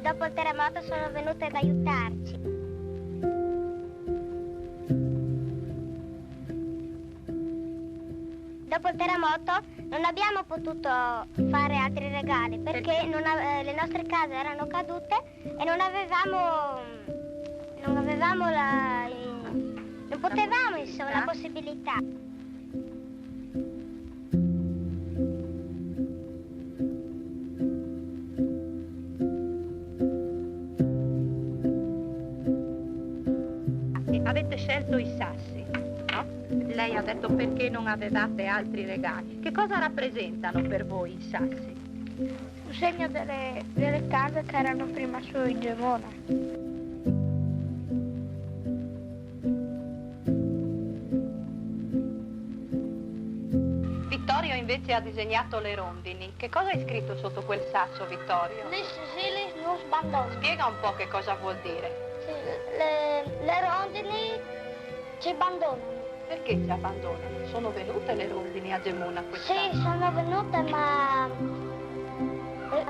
dopo il terremoto sono venute ad aiutarci. Dopo il terremoto non abbiamo potuto fare altri regali perché le nostre case erano cadute e non potevamo insomma la possibilità. Avete scelto i sassi, no? Lei ha detto perché non avevate altri regali. Che cosa rappresentano per voi i sassi? Un segno delle case che erano prima su in Gemona. Vittorio invece ha disegnato le rondini. Che cosa hai scritto sotto quel sasso, Vittorio? Lis silis nus bandon. Spiega un po' che cosa vuol dire. Sì, le rondini ci abbandonano. Perché ci abbandonano? Sono venute le rondini a Gemona quest'anno? Sì, sono venute, ma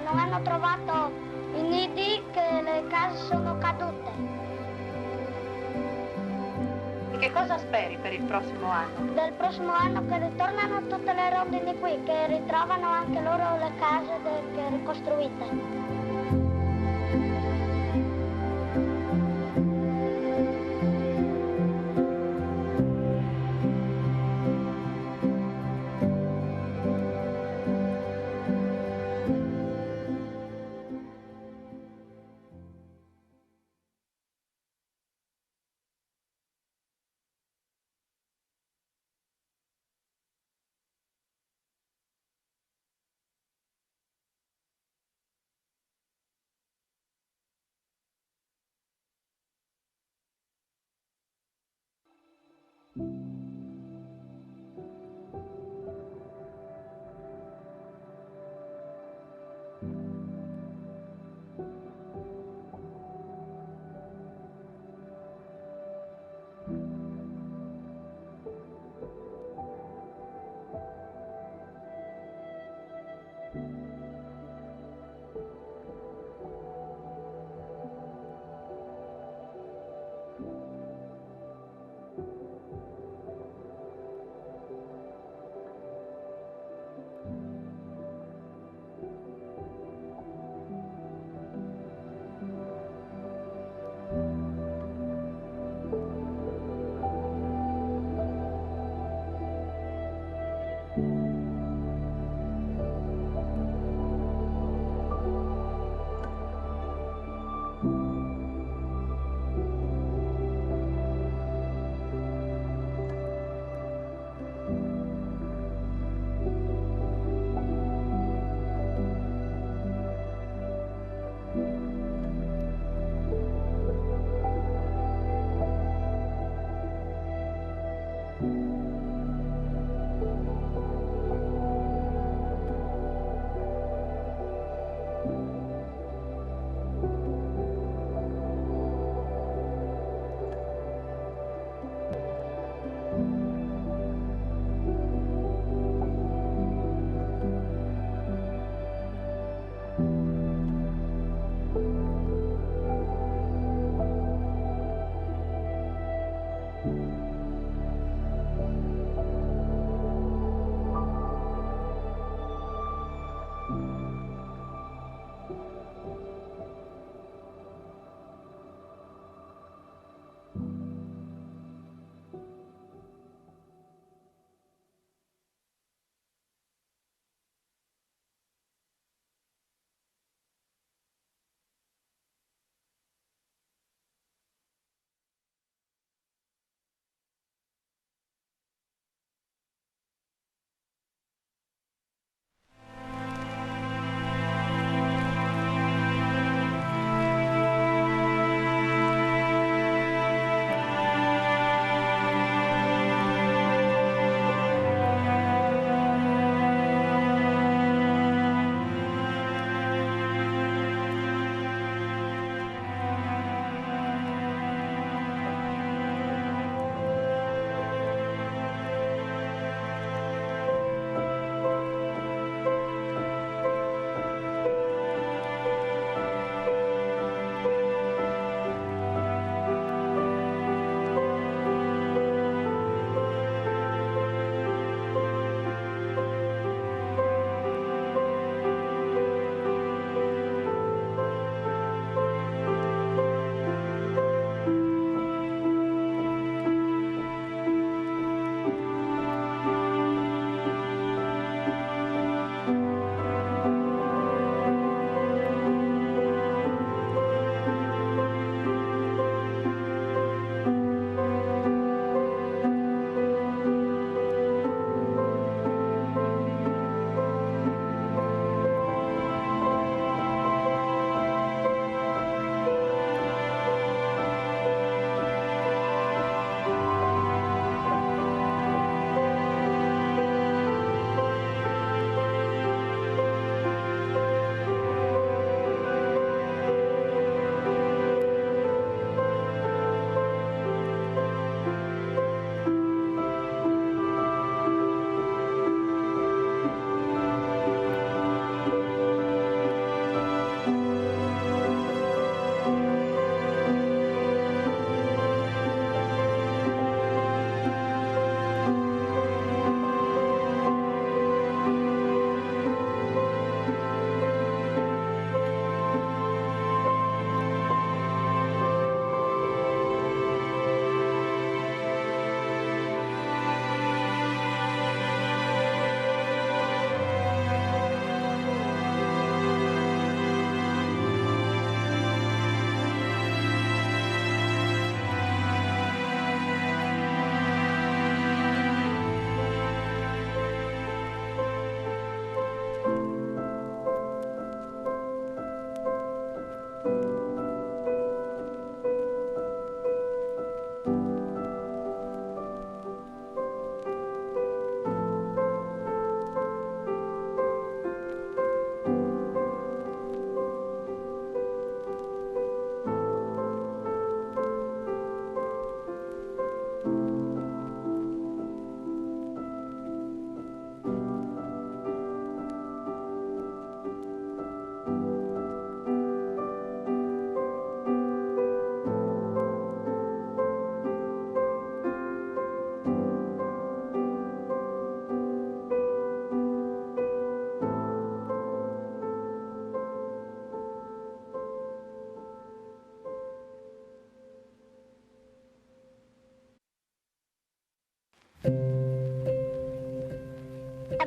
non hanno trovato i nidi, che le case sono cadute. E che cosa speri per il prossimo anno? Del prossimo anno che ritornano tutte le rondini qui, che ritrovano anche loro le case ricostruite.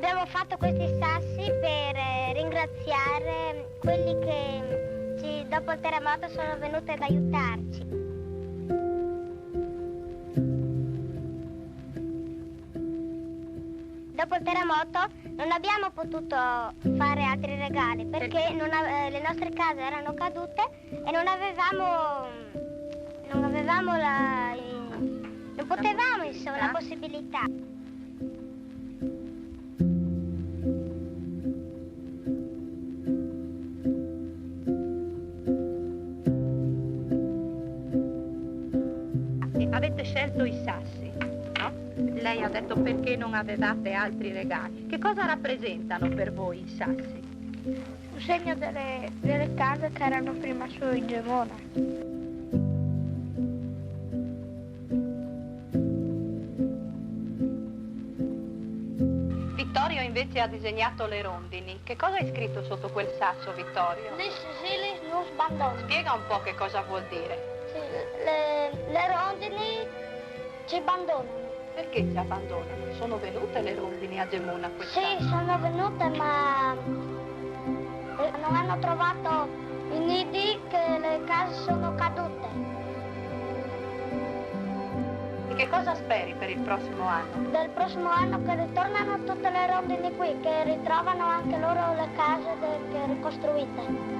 Abbiamo fatto questi sassi per ringraziare quelli che dopo il terremoto sono venuti ad aiutarci. Dopo il terremoto non abbiamo potuto fare altri regali perché le nostre case erano cadute e non potevamo insomma la possibilità. Avete scelto i sassi, no? Lei ha detto perché non avevate altri regali. Che cosa rappresentano per voi i sassi? Un segno delle case che erano prima su in Gemona. Vittorio invece ha disegnato le rondini. Che cosa hai scritto sotto quel sasso, Vittorio? Li Sicilis non sbandano. Spiega un po' che cosa vuol dire. Sì, le rondini ci abbandonano. Perché ci abbandonano? Sono venute le rondini a Gemona quest'anno? Sì, sono venute ma non hanno trovato i nidi che le case sono cadute. E che cosa speri per il prossimo anno? Del prossimo anno che ritornano tutte le rondini qui, che ritrovano anche loro le case ricostruite.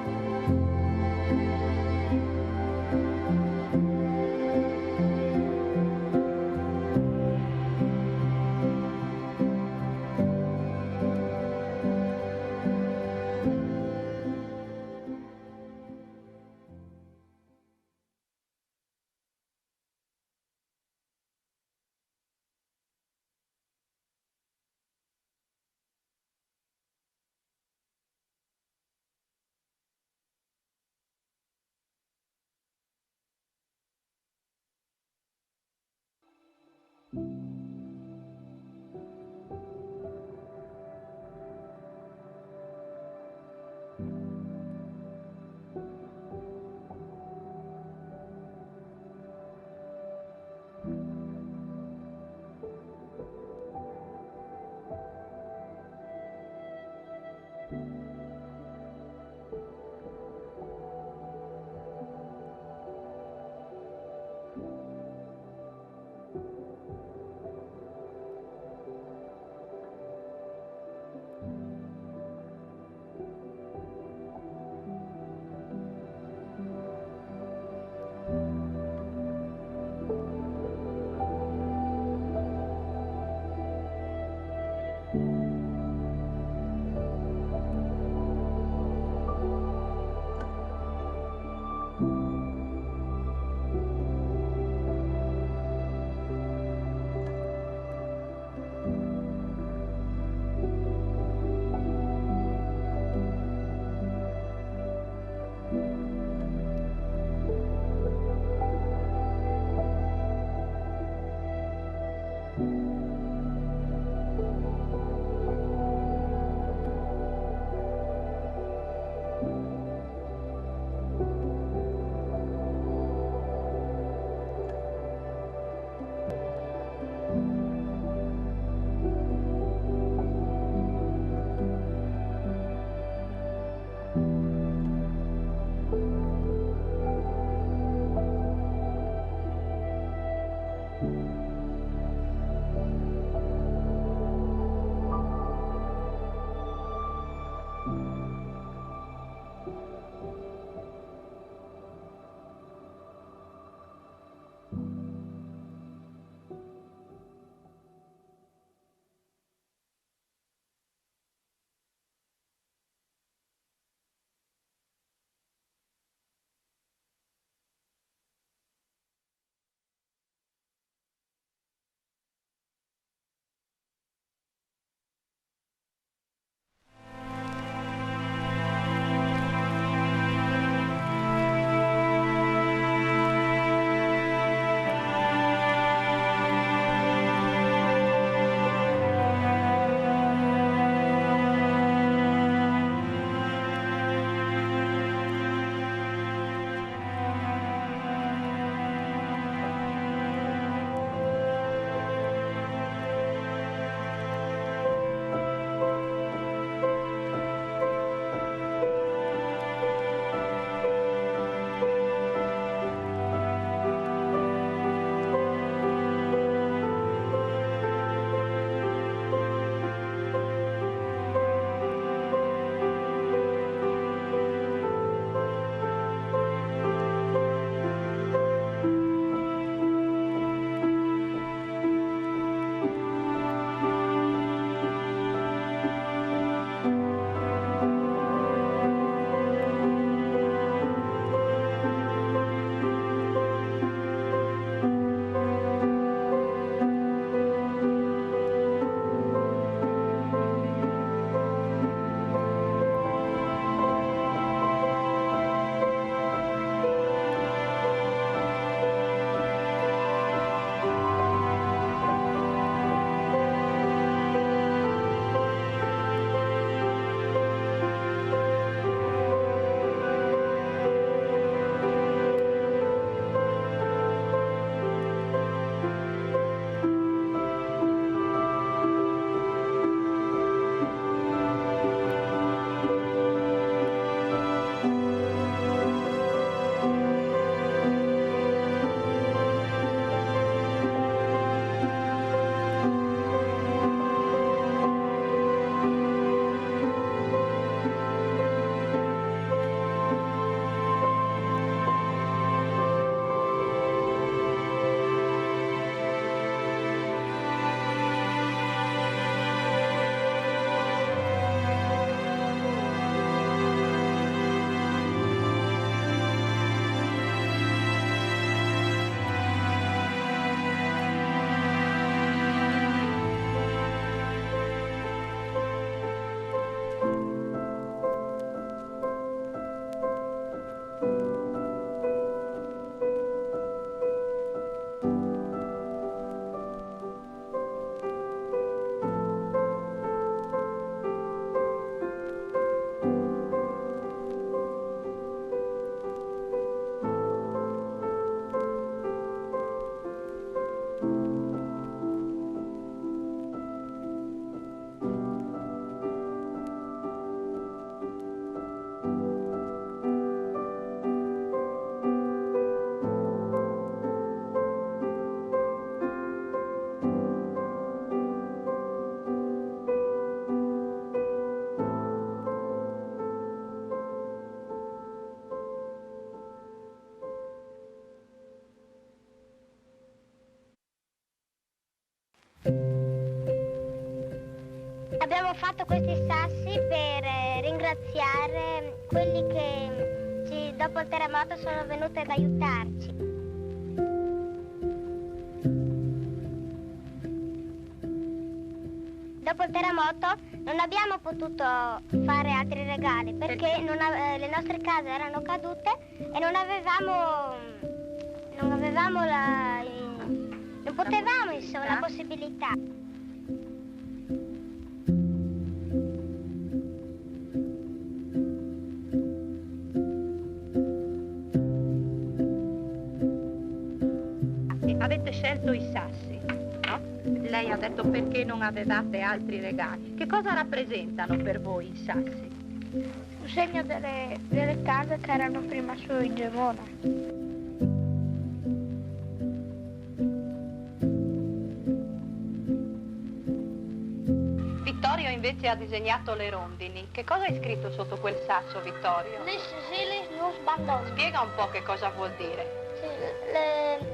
Abbiamo fatto questi sassi per ringraziare quelli che dopo il terremoto sono venuti ad aiutarci. Dopo il terremoto non abbiamo potuto fare altri regali perché le nostre case erano cadute e non potevamo insomma la possibilità. Avete scelto i sassi, no? Lei ha detto perché non avevate altri regali. Che cosa rappresentano per voi i sassi? Un segno delle case che erano prima su in Gemona. Vittorio invece ha disegnato le rondini. Che cosa hai scritto sotto quel sasso, Vittorio? Gli Sicilis non sbandoni. Spiega un po' che cosa vuol dire. Sì,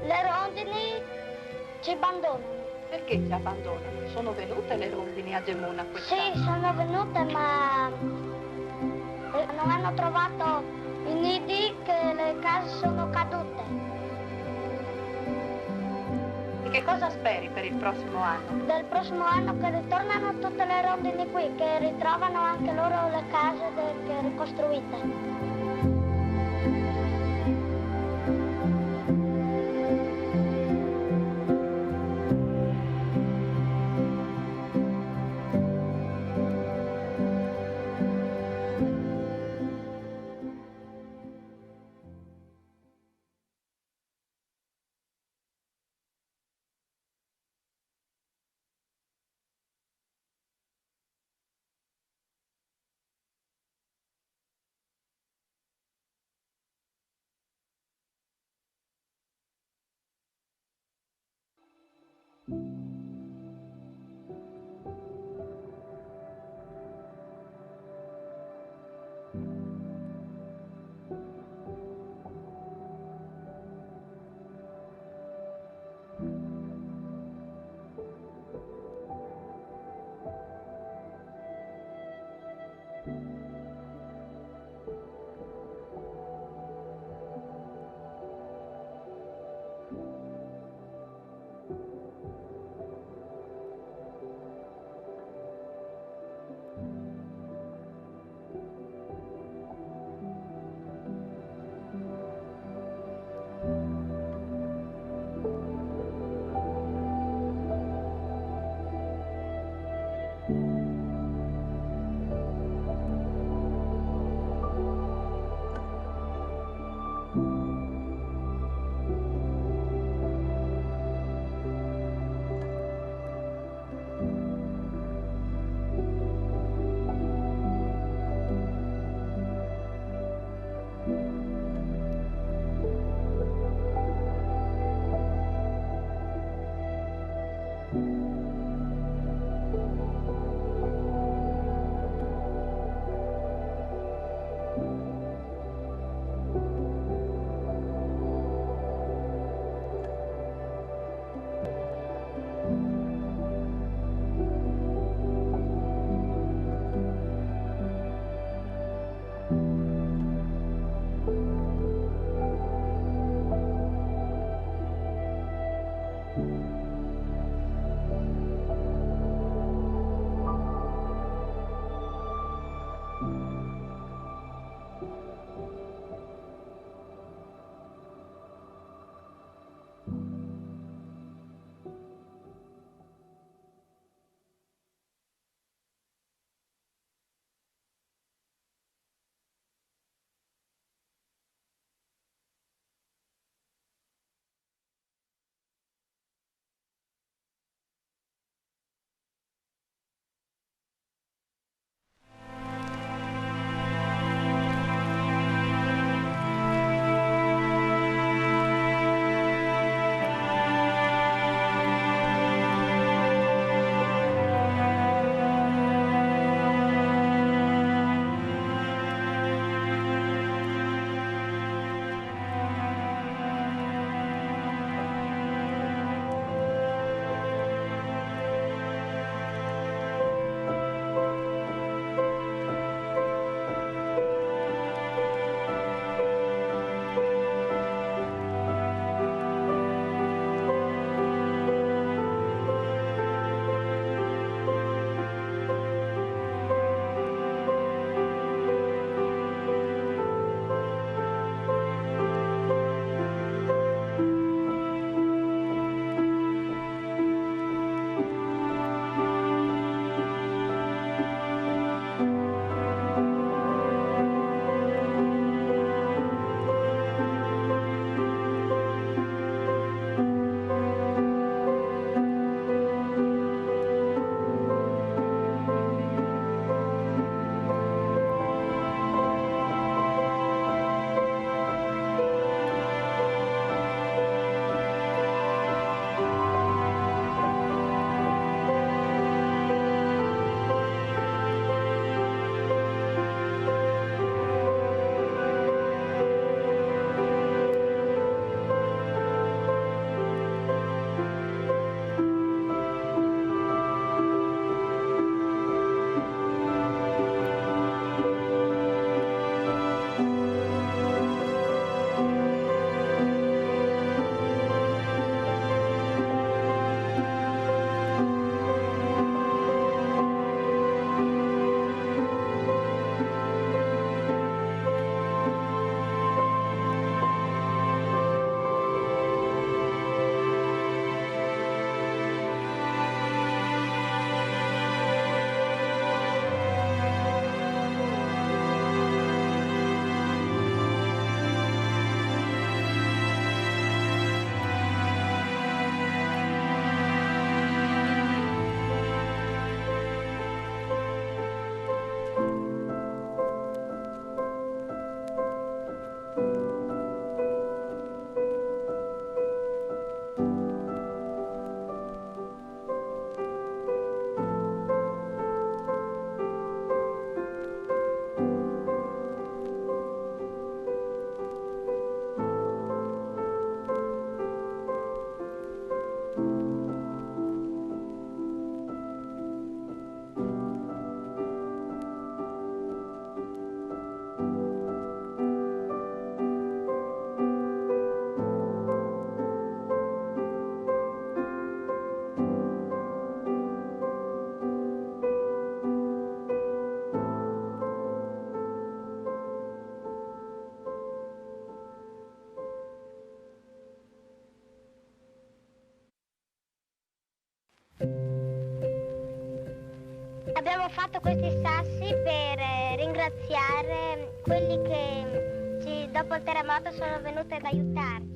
le rondini ci abbandonano. Perché ci abbandonano? Sono venute le rondini a Gemona quest'anno? Sì, sono venute ma non hanno trovato i nidi che le case sono cadute. E che cosa speri per il prossimo anno? Del prossimo anno che ritornano tutte le rondini qui, che ritrovano anche loro le case ricostruite. Abbiamo fatto questi sassi per ringraziare quelli che dopo il terremoto sono venuti ad aiutarci.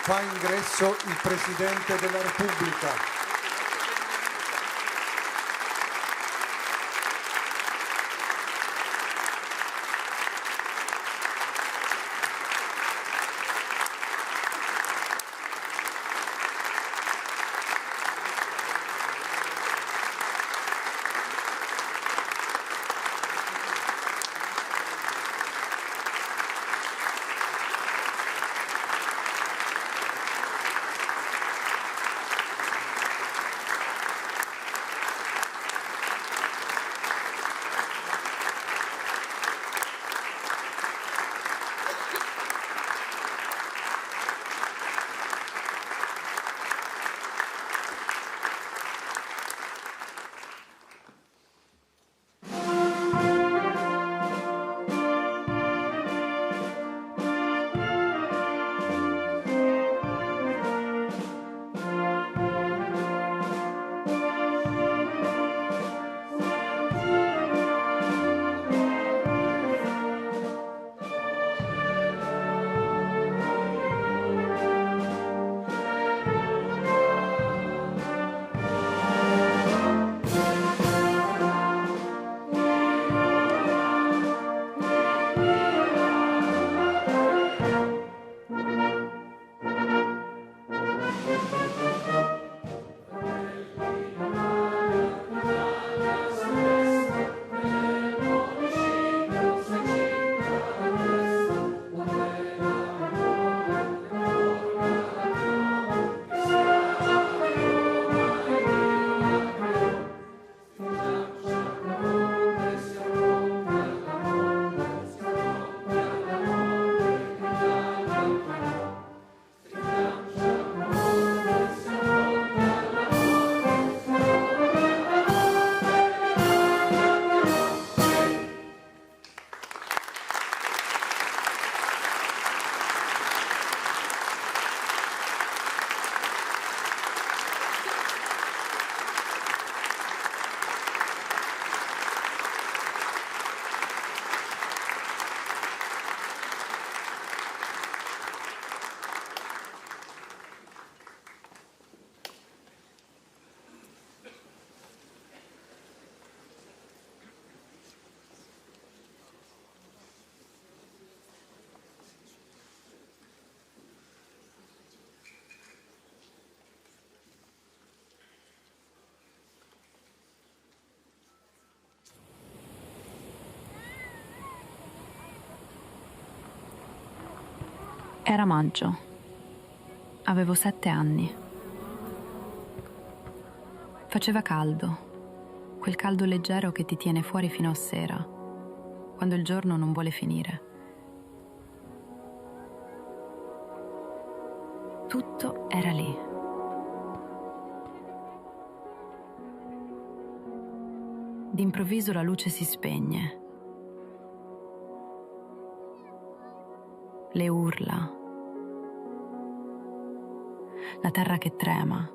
fa ingresso il Presidente della Repubblica. Era maggio. Avevo 7 anni. Faceva caldo, quel caldo leggero che ti tiene fuori fino a sera, quando il giorno non vuole finire. Tutto era lì. D'improvviso la luce si spegne. Le urla. La terra che trema.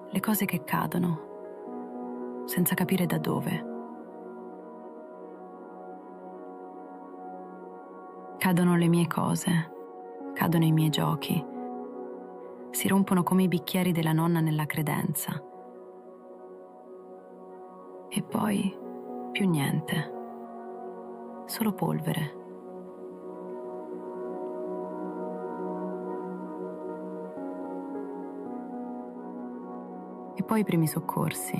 Le cose che cadono, senza capire da dove. Cadono le mie cose, cadono i miei giochi. Si rompono come i bicchieri della nonna nella credenza. E poi più niente. Solo polvere. E poi i primi soccorsi.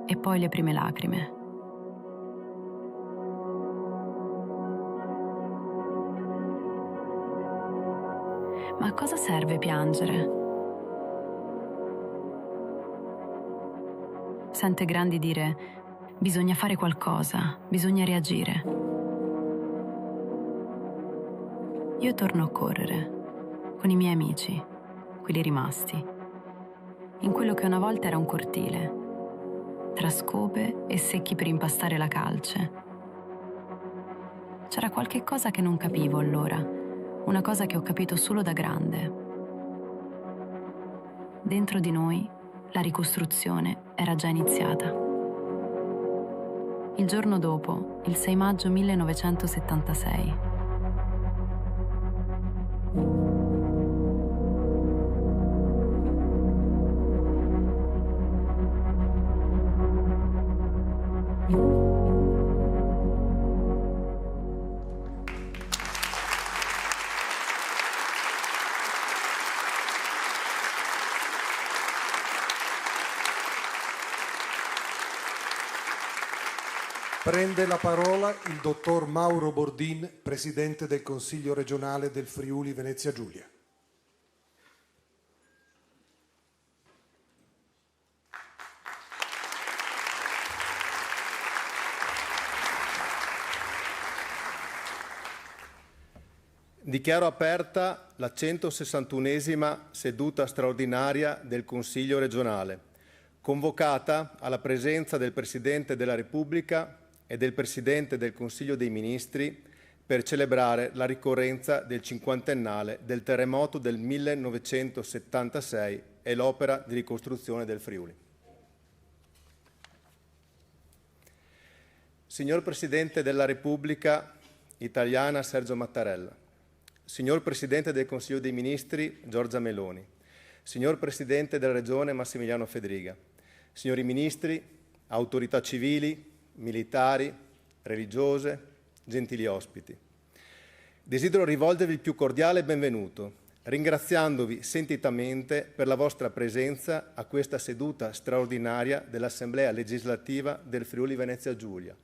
E poi le prime lacrime. Ma a cosa serve piangere? Sente grandi dire: bisogna fare qualcosa, bisogna reagire. Io torno a correre, con i miei amici, quelli rimasti, in quello che una volta era un cortile, tra scope e secchi per impastare la calce. C'era qualche cosa che non capivo allora, una cosa che ho capito solo da grande. Dentro di noi la ricostruzione era già iniziata. Il giorno dopo, il 6 maggio 1976. Prende la parola il dottor Mauro Bordin, presidente del Consiglio regionale del Friuli Venezia Giulia. Dichiaro aperta la 161esima seduta straordinaria del Consiglio regionale, convocata alla presenza del Presidente della Repubblica e del Presidente del Consiglio dei Ministri per celebrare la ricorrenza del cinquantennale del terremoto del 1976 e l'opera di ricostruzione del Friuli. Signor Presidente della Repubblica Italiana Sergio Mattarella, Signor Presidente del Consiglio dei Ministri Giorgia Meloni, Signor Presidente della Regione Massimiliano Fedriga, Signori Ministri, autorità civili, militari, religiose, gentili ospiti. Desidero rivolgervi il più cordiale benvenuto, ringraziandovi sentitamente per la vostra presenza a questa seduta straordinaria dell'Assemblea legislativa del Friuli Venezia Giulia,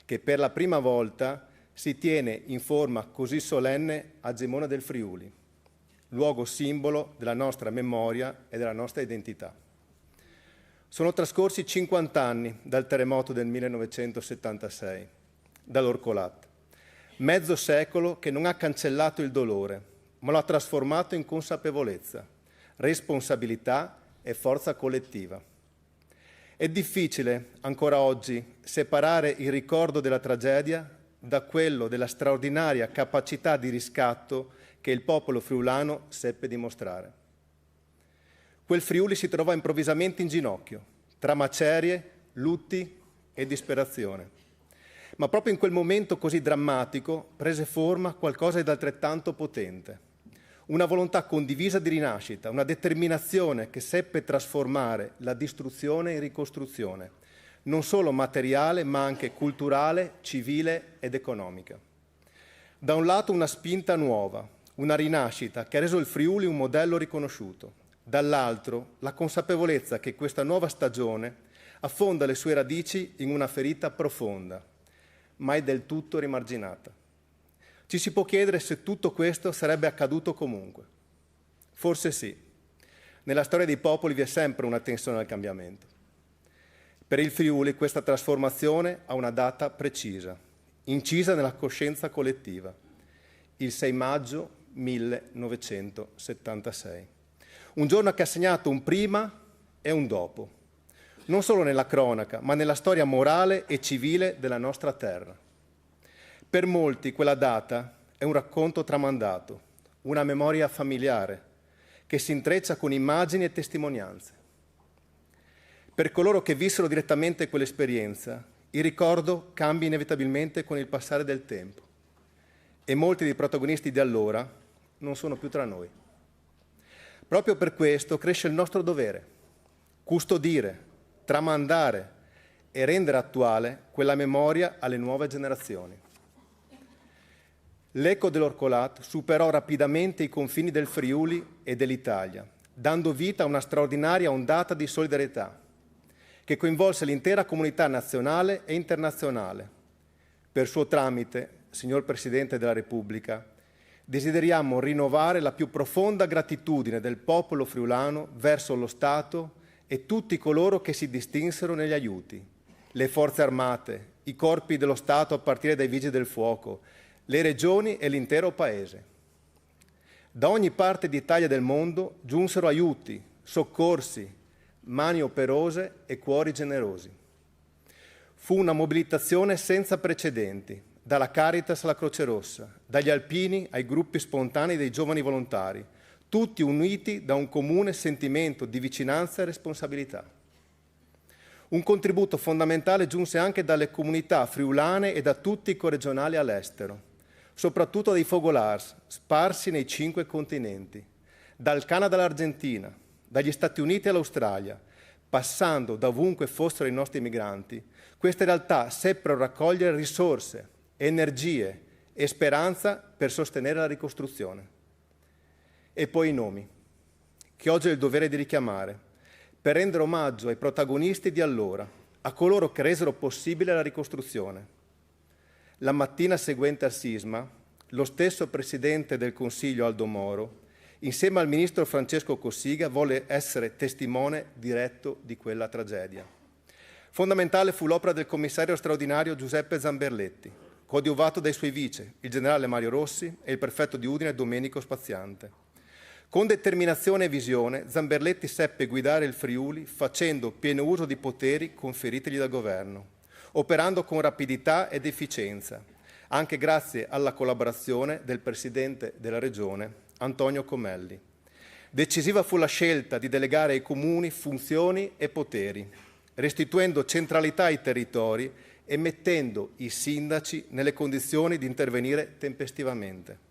che per la prima volta si tiene in forma così solenne a Gemona del Friuli, luogo simbolo della nostra memoria e della nostra identità. Sono trascorsi 50 anni dal terremoto del 1976, dall'Orcolat. Mezzo secolo che non ha cancellato il dolore, ma lo ha trasformato in consapevolezza, responsabilità e forza collettiva. È difficile, ancora oggi, separare il ricordo della tragedia da quello della straordinaria capacità di riscatto che il popolo friulano seppe dimostrare. Quel Friuli si trovò improvvisamente in ginocchio, tra macerie, lutti e disperazione. Ma proprio in quel momento così drammatico prese forma qualcosa di altrettanto potente. Una volontà condivisa di rinascita, una determinazione che seppe trasformare la distruzione in ricostruzione, non solo materiale ma anche culturale, civile ed economica. Da un lato una spinta nuova, una rinascita che ha reso il Friuli un modello riconosciuto. Dall'altro la consapevolezza che questa nuova stagione affonda le sue radici in una ferita profonda, mai del tutto rimarginata. Ci si può chiedere se tutto questo sarebbe accaduto comunque. Forse sì. Nella storia dei popoli vi è sempre una tensione al cambiamento. Per il Friuli questa trasformazione ha una data precisa, incisa nella coscienza collettiva, il 6 maggio 1976. Un giorno che ha segnato un prima e un dopo, non solo nella cronaca, ma nella storia morale e civile della nostra terra. Per molti quella data è un racconto tramandato, una memoria familiare, che si intreccia con immagini e testimonianze. Per coloro che vissero direttamente quell'esperienza, il ricordo cambia inevitabilmente con il passare del tempo e molti dei protagonisti di allora non sono più tra noi. Proprio per questo cresce il nostro dovere, custodire, tramandare e rendere attuale quella memoria alle nuove generazioni. L'eco dell'Orcolat superò rapidamente i confini del Friuli e dell'Italia, dando vita a una straordinaria ondata di solidarietà che coinvolse l'intera comunità nazionale e internazionale. Per suo tramite, signor Presidente della Repubblica, desideriamo rinnovare la più profonda gratitudine del popolo friulano verso lo Stato e tutti coloro che si distinsero negli aiuti, le forze armate, i corpi dello Stato a partire dai Vigili del Fuoco, le regioni e l'intero Paese. Da ogni parte d'Italia e del mondo giunsero aiuti, soccorsi, mani operose e cuori generosi. Fu una mobilitazione senza precedenti, dalla Caritas alla Croce Rossa, dagli alpini ai gruppi spontanei dei giovani volontari, tutti uniti da un comune sentimento di vicinanza e responsabilità. Un contributo fondamentale giunse anche dalle comunità friulane e da tutti i corregionali all'estero, soprattutto dai fogolars, sparsi nei 5 continenti, dal Canada all'Argentina, dagli Stati Uniti all'Australia, passando da ovunque fossero i nostri migranti. Queste realtà seppero raccogliere risorse, energie e speranza per sostenere la ricostruzione. E poi i nomi, che oggi ho il dovere di richiamare, per rendere omaggio ai protagonisti di allora, a coloro che resero possibile la ricostruzione. La mattina seguente al sisma, lo stesso Presidente del Consiglio Aldo Moro, insieme al Ministro Francesco Cossiga, volle essere testimone diretto di quella tragedia. Fondamentale fu l'opera del commissario straordinario Giuseppe Zamberletti, coadiuvato dai suoi vice, il generale Mario Rossi e il prefetto di Udine Domenico Spaziante. Con determinazione e visione, Zamberletti seppe guidare il Friuli facendo pieno uso di poteri conferitigli dal governo, operando con rapidità ed efficienza, anche grazie alla collaborazione del Presidente della Regione, Antonio Comelli. Decisiva fu la scelta di delegare ai comuni funzioni e poteri, restituendo centralità ai territori e mettendo i sindaci nelle condizioni di intervenire tempestivamente.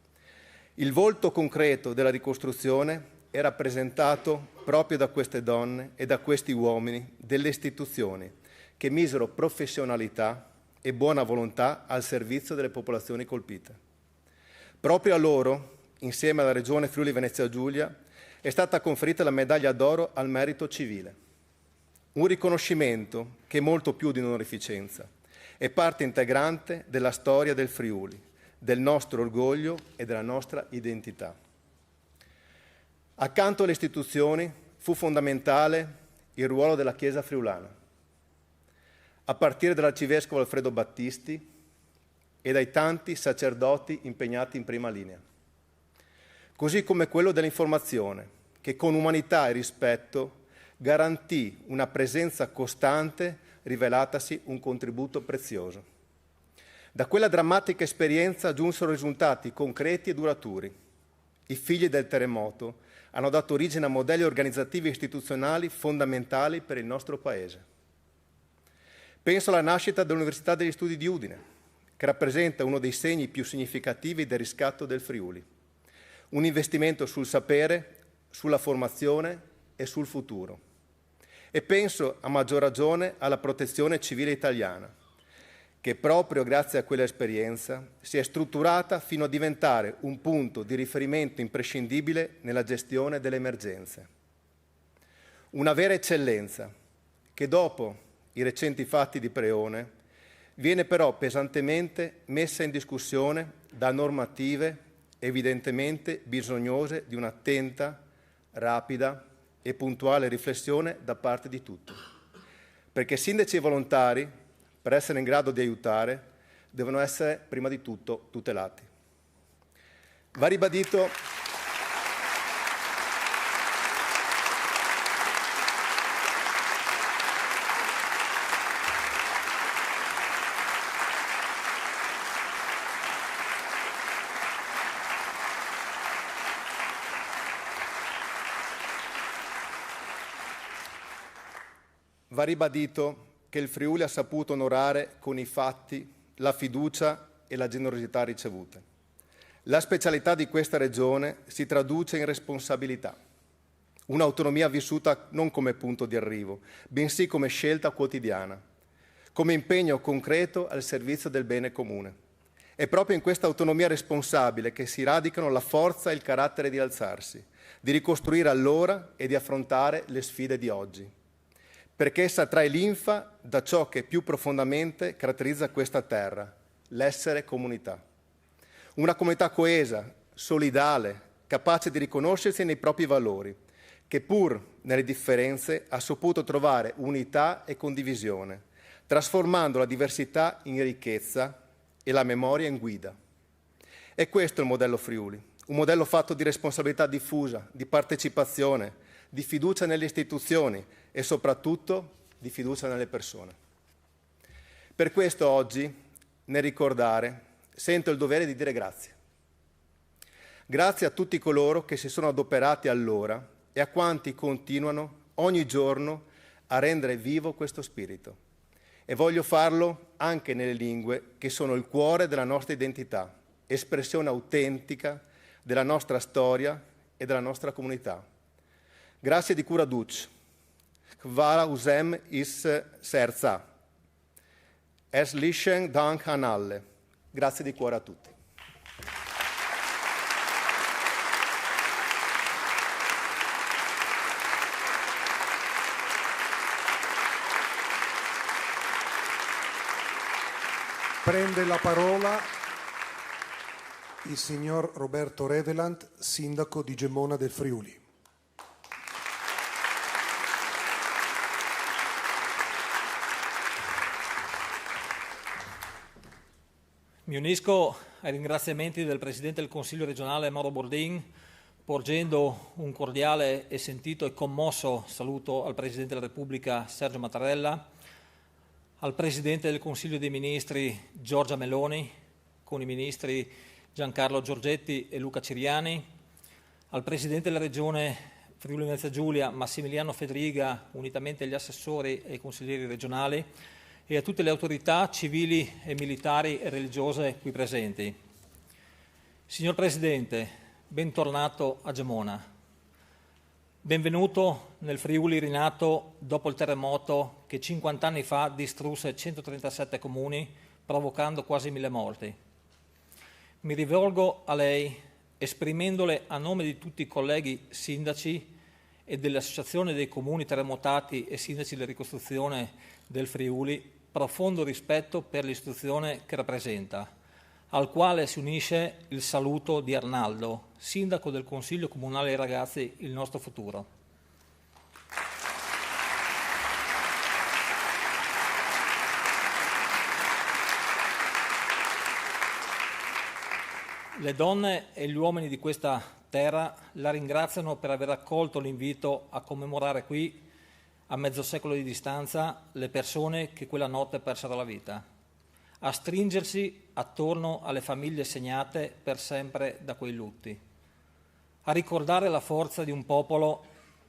Il volto concreto della ricostruzione è rappresentato proprio da queste donne e da questi uomini delle istituzioni che misero professionalità e buona volontà al servizio delle popolazioni colpite. Proprio a loro, insieme alla Regione Friuli Venezia Giulia, è stata conferita la medaglia d'oro al merito civile. Un riconoscimento che è molto più di un'onorificenza, è parte integrante della storia del Friuli, del nostro orgoglio e della nostra identità. Accanto alle istituzioni fu fondamentale il ruolo della Chiesa friulana, a partire dall'arcivescovo Alfredo Battisti e dai tanti sacerdoti impegnati in prima linea, così come quello dell'informazione, che con umanità e rispetto garantì una presenza costante, rivelatasi un contributo prezioso. Da quella drammatica esperienza giunsero risultati concreti e duraturi. I figli del terremoto hanno dato origine a modelli organizzativi e istituzionali fondamentali per il nostro Paese. Penso alla nascita dell'Università degli Studi di Udine, che rappresenta uno dei segni più significativi del riscatto del Friuli. Un investimento sul sapere, sulla formazione e sul futuro. E penso a maggior ragione alla Protezione Civile Italiana, che proprio grazie a quell'esperienza si è strutturata fino a diventare un punto di riferimento imprescindibile nella gestione delle emergenze. Una vera eccellenza che dopo i recenti fatti di Preone viene però pesantemente messa in discussione da normative evidentemente bisognose di un'attenta, rapida e puntuale riflessione da parte di tutti. Perché sindaci e volontari, per essere in grado di aiutare, devono essere prima di tutto tutelati. Va ribadito che il Friuli ha saputo onorare con i fatti la fiducia e la generosità ricevute. La specialità di questa regione si traduce in responsabilità, un'autonomia vissuta non come punto di arrivo, bensì come scelta quotidiana, come impegno concreto al servizio del bene comune. È proprio in questa autonomia responsabile che si radicano la forza e il carattere di alzarsi, di ricostruire allora e di affrontare le sfide di oggi. Perché essa trae linfa da ciò che più profondamente caratterizza questa terra, l'essere comunità. Una comunità coesa, solidale, capace di riconoscersi nei propri valori, che pur nelle differenze ha saputo trovare unità e condivisione, trasformando la diversità in ricchezza e la memoria in guida. E questo è il modello Friuli, un modello fatto di responsabilità diffusa, di partecipazione, di fiducia nelle istituzioni e soprattutto di fiducia nelle persone. Per questo oggi, nel ricordare, sento il dovere di dire grazie. Grazie a tutti coloro che si sono adoperati allora e a quanti continuano ogni giorno a rendere vivo questo spirito. E voglio farlo anche nelle lingue che sono il cuore della nostra identità, espressione autentica della nostra storia e della nostra comunità. Grazie di cura duc. Hvala uzem is serca. Herzlichen Dank an alle. Grazie di cuore a tutti. Prende la parola il signor Roberto Revelant, sindaco di Gemona del Friuli. Mi unisco ai ringraziamenti del Presidente del Consiglio regionale Mauro Bordin, porgendo un cordiale e sentito e commosso saluto al Presidente della Repubblica Sergio Mattarella, al Presidente del Consiglio dei Ministri Giorgia Meloni, con i Ministri Giancarlo Giorgetti e Luca Ciriani, al Presidente della Regione Friuli Venezia Giulia Massimiliano Fedriga, unitamente agli assessori e ai consiglieri regionali, e a tutte le autorità civili e militari e religiose qui presenti. Signor Presidente, bentornato a Gemona. Benvenuto nel Friuli rinato dopo il terremoto che 50 anni fa distrusse 137 comuni, provocando quasi 1000 morti. Mi rivolgo a lei esprimendole a nome di tutti i colleghi sindaci e dell'Associazione dei Comuni Terremotati e Sindaci della Ricostruzione del Friuli profondo rispetto per l'istituzione che rappresenta, al quale si unisce il saluto di Arnaldo, sindaco del Consiglio Comunale dei Ragazzi Il Nostro Futuro. Le donne e gli uomini di questa terra la ringraziano per aver accolto l'invito a commemorare qui, a mezzo secolo di distanza, le persone che quella notte persero la vita, a stringersi attorno alle famiglie segnate per sempre da quei lutti, a ricordare la forza di un popolo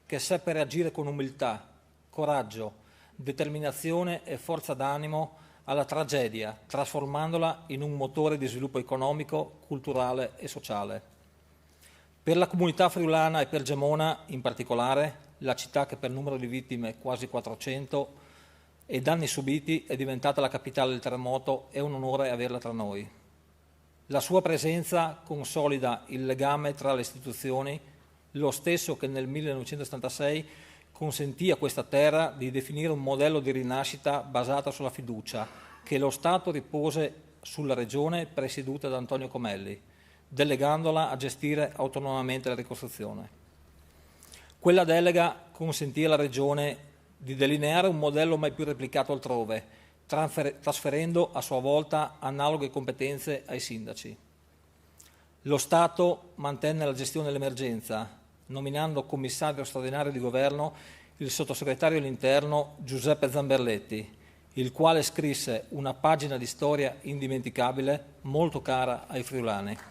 che seppe reagire con umiltà, coraggio, determinazione e forza d'animo alla tragedia, trasformandola in un motore di sviluppo economico, culturale e sociale. Per la comunità friulana e per Gemona in particolare, la città che per numero di vittime quasi 400 e danni subiti è diventata la capitale del terremoto, è un onore averla tra noi. La sua presenza consolida il legame tra le istituzioni, lo stesso che nel 1976 consentì a questa terra di definire un modello di rinascita basato sulla fiducia che lo Stato ripose sulla regione presieduta da Antonio Comelli, delegandola a gestire autonomamente la ricostruzione. Quella delega consentì alla regione di delineare un modello mai più replicato altrove, trasferendo a sua volta analoghe competenze ai sindaci. Lo Stato mantenne la gestione dell'emergenza, nominando commissario straordinario di governo il sottosegretario all'interno Giuseppe Zamberletti, il quale scrisse una pagina di storia indimenticabile, molto cara ai friulani.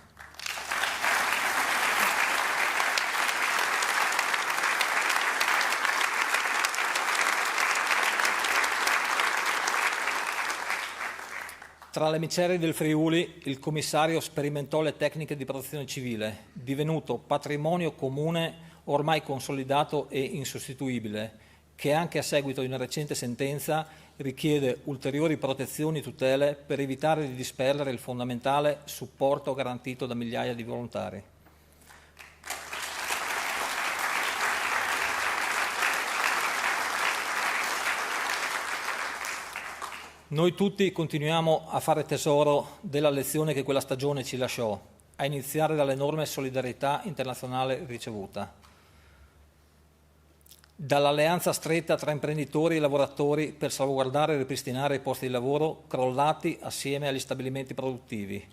Tra le macerie del Friuli, il commissario sperimentò le tecniche di protezione civile, divenuto patrimonio comune ormai consolidato e insostituibile, che anche a seguito di una recente sentenza richiede ulteriori protezioni e tutele per evitare di disperdere il fondamentale supporto garantito da migliaia di volontari. Noi tutti continuiamo a fare tesoro della lezione che quella stagione ci lasciò, a iniziare dall'enorme solidarietà internazionale ricevuta. Dall'alleanza stretta tra imprenditori e lavoratori per salvaguardare e ripristinare i posti di lavoro crollati assieme agli stabilimenti produttivi,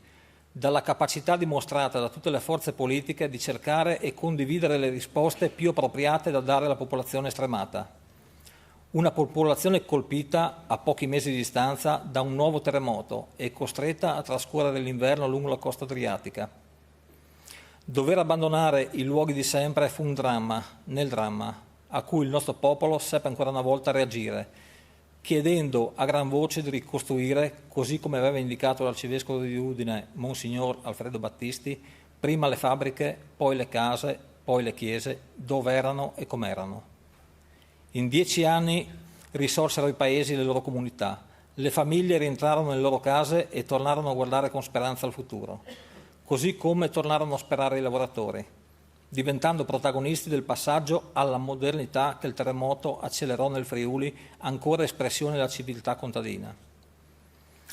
dalla capacità dimostrata da tutte le forze politiche di cercare e condividere le risposte più appropriate da dare alla popolazione stremata. Una popolazione colpita a pochi mesi di distanza da un nuovo terremoto e costretta a trascorrere l'inverno lungo la costa adriatica. Dover abbandonare i luoghi di sempre fu un dramma, nel dramma, a cui il nostro popolo seppe ancora una volta reagire, chiedendo a gran voce di ricostruire, così come aveva indicato l'arcivescovo di Udine, Monsignor Alfredo Battisti, prima le fabbriche, poi le case, poi le chiese, dove erano e com'erano. In 10 anni risorsero i paesi e le loro comunità, le famiglie rientrarono nelle loro case e tornarono a guardare con speranza al futuro, così come tornarono a sperare i lavoratori, diventando protagonisti del passaggio alla modernità che il terremoto accelerò nel Friuli, ancora espressione della civiltà contadina.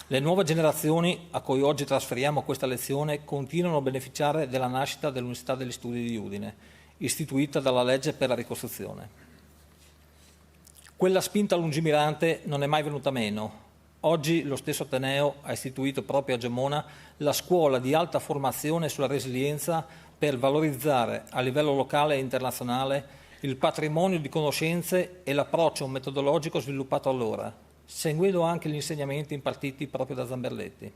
Le nuove generazioni a cui oggi trasferiamo questa lezione continuano a beneficiare della nascita dell'Università degli Studi di Udine, istituita dalla legge per la ricostruzione. Quella spinta lungimirante non è mai venuta meno. Oggi lo stesso Ateneo ha istituito proprio a Gemona la scuola di alta formazione sulla resilienza per valorizzare a livello locale e internazionale il patrimonio di conoscenze e l'approccio metodologico sviluppato allora, seguendo anche gli insegnamenti impartiti proprio da Zamberletti.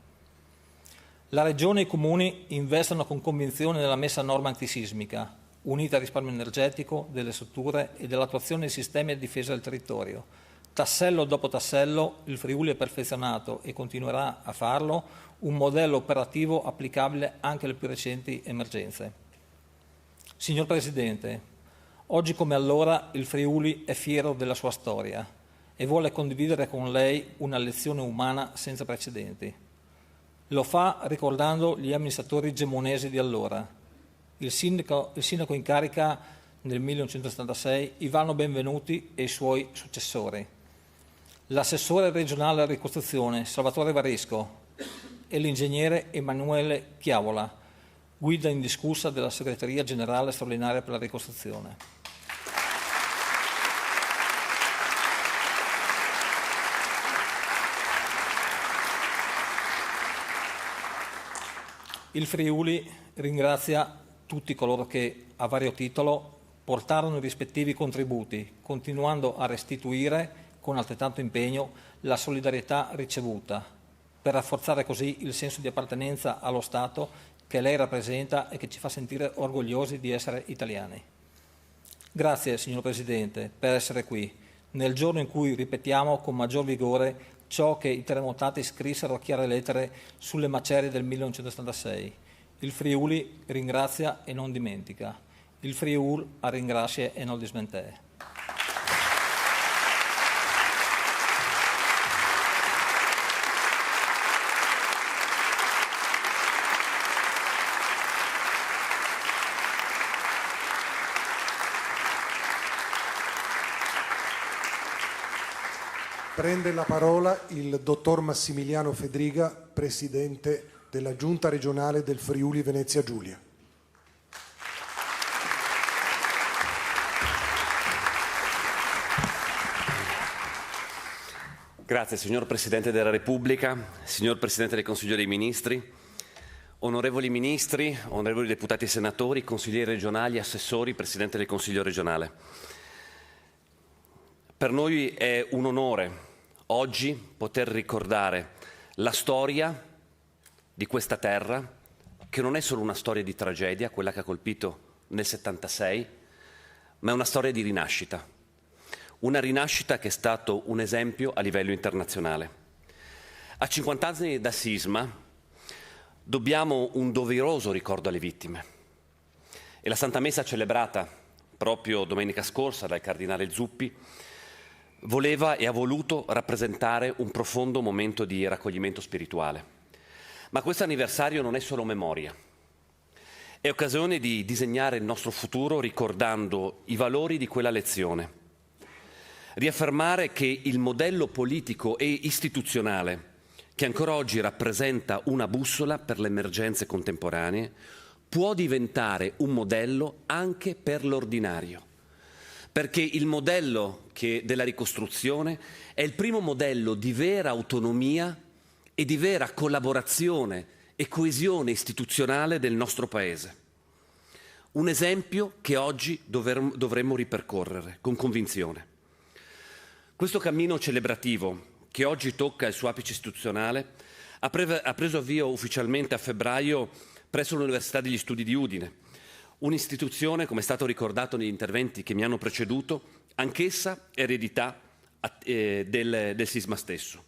La Regione e i Comuni investono con convinzione nella messa a norma antisismica, unita al risparmio energetico, delle strutture e dell'attuazione dei sistemi di difesa del territorio. Tassello dopo tassello il Friuli ha perfezionato e continuerà a farlo un modello operativo applicabile anche alle più recenti emergenze. Signor Presidente, oggi come allora il Friuli è fiero della sua storia e vuole condividere con lei una lezione umana senza precedenti. Lo fa ricordando gli amministratori gemonesi di allora, il sindaco in carica nel 1976, Ivano Benvenuti e i suoi successori, l'assessore regionale alla ricostruzione Salvatore Varesco e l'ingegnere Emanuele Chiavola, guida indiscussa della Segreteria Generale Straordinaria per la Ricostruzione. Il Friuli ringrazia tutti coloro che, a vario titolo, portarono i rispettivi contributi, continuando a restituire con altrettanto impegno la solidarietà ricevuta, per rafforzare così il senso di appartenenza allo Stato che lei rappresenta e che ci fa sentire orgogliosi di essere italiani. Grazie, signor Presidente, per essere qui, nel giorno in cui ripetiamo con maggior vigore ciò che i terremotati scrissero a chiare lettere sulle macerie del 1976. Il Friuli ringrazia e non dimentica. Il Friuli ringrazia e non dismentè. Prende la parola il dottor Massimiliano Fedriga, presidente della Giunta regionale del Friuli Venezia Giulia. Grazie signor Presidente della Repubblica, signor Presidente del Consiglio dei Ministri, onorevoli ministri, onorevoli deputati e senatori, consiglieri regionali, assessori, Presidente del Consiglio regionale. Per noi è un onore oggi poter ricordare la storia di questa terra, che non è solo una storia di tragedia, quella che ha colpito nel 76, ma è una storia di rinascita. Una rinascita che è stato un esempio a livello internazionale. A 50 anni da sisma dobbiamo un doveroso ricordo alle vittime. E la Santa Messa celebrata proprio domenica scorsa dal Cardinale Zuppi voleva e ha voluto rappresentare un profondo momento di raccoglimento spirituale. Ma questo anniversario non è solo memoria, è occasione di disegnare il nostro futuro ricordando i valori di quella lezione. Riaffermare che il modello politico e istituzionale che ancora oggi rappresenta una bussola per le emergenze contemporanee può diventare un modello anche per l'ordinario. Perché il modello della ricostruzione è il primo modello di vera autonomia e di vera collaborazione e coesione istituzionale del nostro Paese. Un esempio che oggi dovremmo ripercorrere con convinzione. Questo cammino celebrativo, che oggi tocca il suo apice istituzionale, ha preso avvio ufficialmente a febbraio presso l'Università degli Studi di Udine, Un'istituzione, come è stato ricordato negli interventi che mi hanno preceduto, anch'essa eredità del sisma stesso.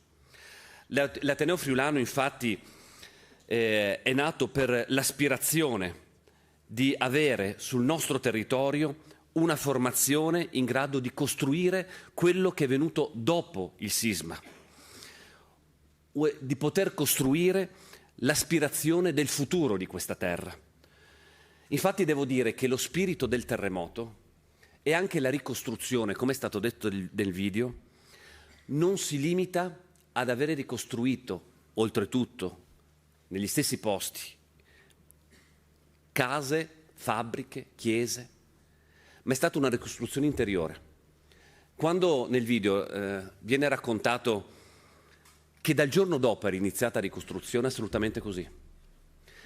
L'Ateneo Friulano, infatti, è nato per l'aspirazione di avere sul nostro territorio una formazione in grado di costruire quello che è venuto dopo il sisma, di poter costruire l'aspirazione del futuro di questa terra. Infatti devo dire che lo spirito del terremoto e anche la ricostruzione, come è stato detto nel video, non si limita ad avere ricostruito, oltretutto, negli stessi posti, case, fabbriche, chiese, ma è stata una ricostruzione interiore. Quando nel video viene raccontato che dal giorno dopo era iniziata la ricostruzione, è assolutamente così.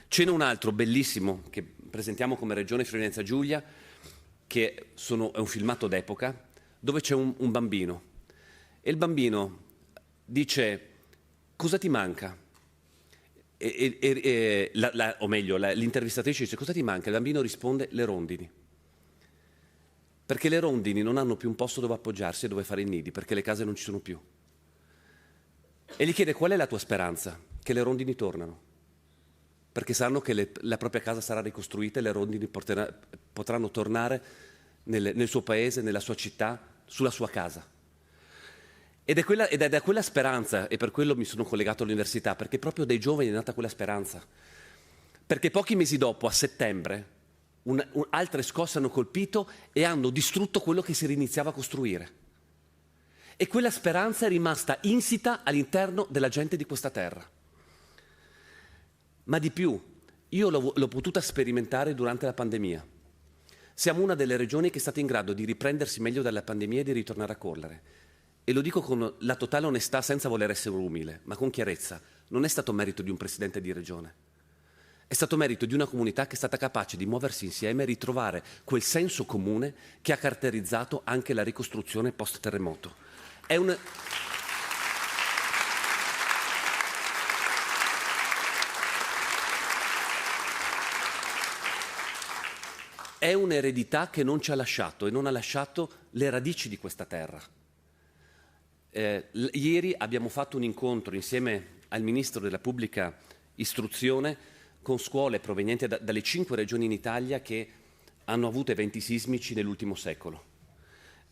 Ce n'è un altro bellissimo che presentiamo come Regione Friuli Venezia Giulia, che è un filmato d'epoca, dove c'è un bambino e il bambino dice: cosa ti manca? O meglio, l'intervistatrice dice: cosa ti manca? Il bambino risponde: le rondini. Perché le rondini non hanno più un posto dove appoggiarsi e dove fare i nidi, perché le case non ci sono più. E gli chiede: qual è la tua speranza? Che le rondini tornano, perché sanno che la propria casa sarà ricostruita e le rondini potranno tornare nel suo paese, nella sua città, sulla sua casa. Ed è da quella speranza, e per quello mi sono collegato all'università, perché proprio dai giovani è nata quella speranza. Perché pochi mesi dopo, a settembre, altre scosse hanno colpito e hanno distrutto quello che si riniziava a costruire. E quella speranza è rimasta insita all'interno della gente di questa terra. Ma di più, io l'ho potuta sperimentare durante la pandemia. Siamo una delle regioni che è stata in grado di riprendersi meglio dalla pandemia e di ritornare a correre. E lo dico con la totale onestà, senza voler essere umile, ma con chiarezza. Non è stato merito di un presidente di regione. È stato merito di una comunità che è stata capace di muoversi insieme e ritrovare quel senso comune che ha caratterizzato anche la ricostruzione post-terremoto. È un'eredità che non ci ha lasciato e non ha lasciato le radici di questa terra. Ieri abbiamo fatto un incontro insieme al Ministro della Pubblica Istruzione con scuole provenienti dalle 5 regioni in Italia che hanno avuto eventi sismici nell'ultimo secolo.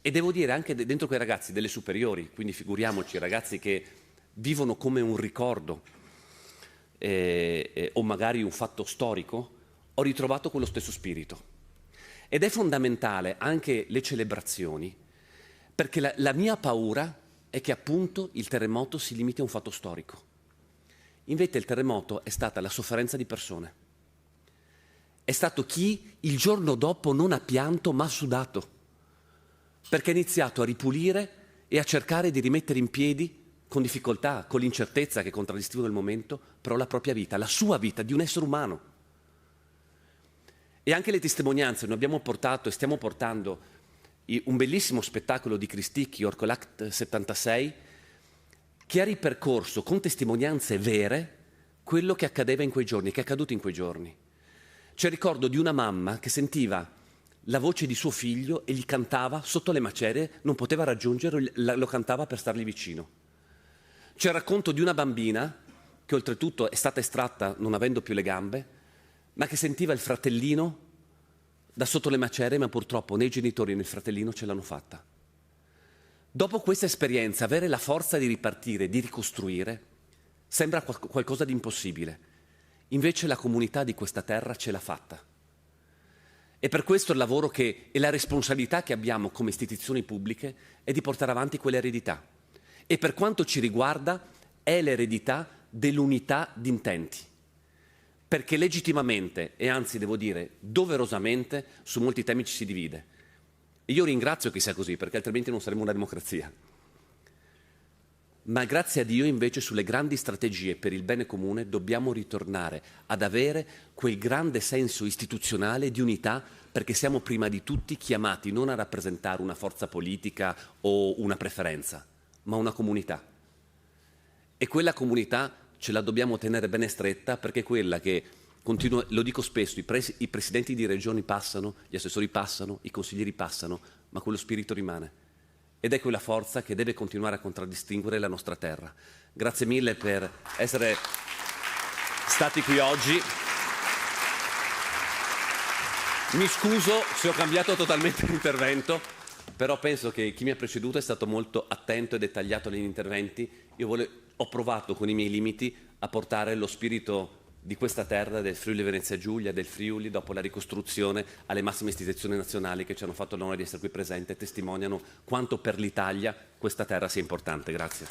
E devo dire anche dentro quei ragazzi delle superiori, quindi figuriamoci ragazzi che vivono come un ricordo o magari un fatto storico, ho ritrovato quello stesso spirito. Ed è fondamentale anche le celebrazioni, perché la mia paura è che appunto il terremoto si limiti a un fatto storico. Invece il terremoto è stata la sofferenza di persone. È stato chi il giorno dopo non ha pianto ma ha sudato, perché ha iniziato a ripulire e a cercare di rimettere in piedi, con difficoltà, con l'incertezza che contraddistingue il momento, però la propria vita, la sua vita di un essere umano. E anche le testimonianze, noi abbiamo portato e stiamo portando un bellissimo spettacolo di Cristicchi, Orcolact 76, che ha ripercorso con testimonianze vere quello che accadeva in quei giorni, che è accaduto in quei giorni. C'è il ricordo di una mamma che sentiva la voce di suo figlio e gli cantava sotto le macerie, non poteva raggiungerlo, lo cantava per stargli vicino. C'è il racconto di una bambina che oltretutto è stata estratta non avendo più le gambe, ma che sentiva il fratellino da sotto le macerie, ma purtroppo né i genitori né il fratellino ce l'hanno fatta. Dopo questa esperienza, avere la forza di ripartire, di ricostruire, sembra qualcosa di impossibile. Invece la comunità di questa terra ce l'ha fatta. E per questo il lavoro e la responsabilità che abbiamo come istituzioni pubbliche è di portare avanti quell'eredità. E per quanto ci riguarda è l'eredità dell'unità di intenti. Perché legittimamente, e anzi devo dire doverosamente, su molti temi ci si divide. E io ringrazio che sia così, perché altrimenti non saremmo una democrazia. Ma grazie a Dio invece sulle grandi strategie per il bene comune dobbiamo ritornare ad avere quel grande senso istituzionale di unità, perché siamo prima di tutti chiamati non a rappresentare una forza politica o una preferenza, ma una comunità. E quella comunità ce la dobbiamo tenere bene stretta, perché è quella che Lo dico spesso, i presidenti di regioni passano, gli assessori passano, i consiglieri passano, ma quello spirito rimane. Ed è quella forza che deve continuare a contraddistinguere la nostra terra. Grazie mille per essere stati qui oggi. Mi scuso se ho cambiato totalmente l'intervento, però penso che chi mi ha preceduto è stato molto attento e dettagliato negli interventi. Ho provato con i miei limiti a portare lo spirito di questa terra, del Friuli Venezia Giulia, del Friuli, dopo la ricostruzione, alle massime istituzioni nazionali che ci hanno fatto l'onore di essere qui presenti e testimoniano quanto per l'Italia questa terra sia importante. Grazie.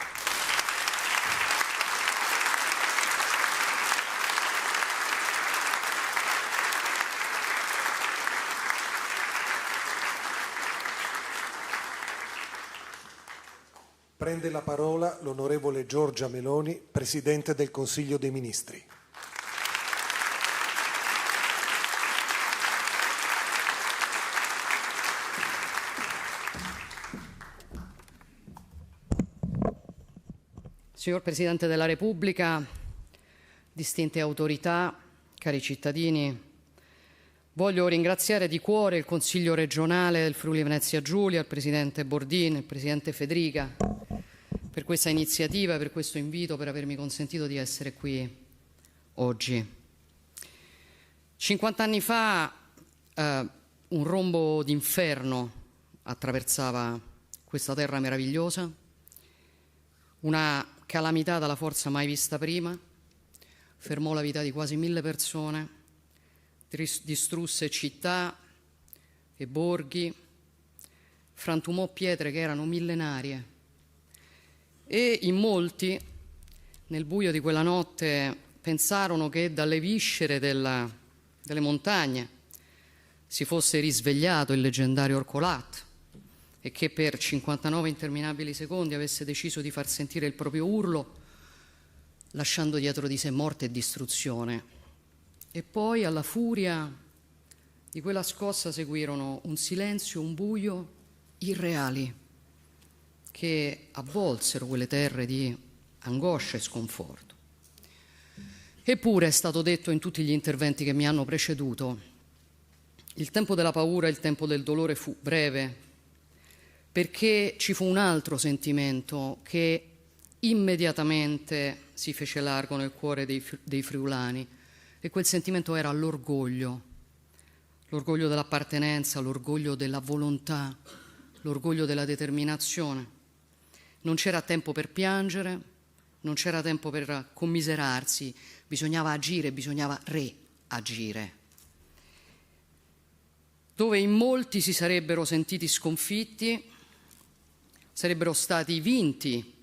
Prende la parola l'onorevole Giorgia Meloni, Presidente del Consiglio dei Ministri. Signor Presidente della Repubblica, distinte autorità, cari cittadini, voglio ringraziare di cuore il Consiglio regionale del Friuli Venezia Giulia, il Presidente Bordin, il Presidente Fedriga, per questa iniziativa, per questo invito, per avermi consentito di essere qui oggi. 50 anni fa un rombo d'inferno attraversava questa terra meravigliosa, una calamità dalla forza mai vista prima, fermò la vita di quasi 1000 persone, distrusse città e borghi, frantumò pietre che erano millenarie e in molti, nel buio di quella notte, pensarono che dalle viscere delle montagne si fosse risvegliato il leggendario Orcolat e che per 59 interminabili secondi avesse deciso di far sentire il proprio urlo, lasciando dietro di sé morte e distruzione. E poi alla furia di quella scossa seguirono un silenzio, un buio irreali che avvolsero quelle terre di angoscia e sconforto. Eppure è stato detto in tutti gli interventi che mi hanno preceduto, il tempo della paura e il tempo del dolore fu breve, perché ci fu un altro sentimento che immediatamente si fece largo nel cuore dei friulani, e quel sentimento era l'orgoglio dell'appartenenza, l'orgoglio della volontà, l'orgoglio della determinazione. Non c'era tempo per piangere, non c'era tempo per commiserarsi, bisognava agire, bisognava reagire. Dove in molti si sarebbero sentiti sconfitti, sarebbero stati vinti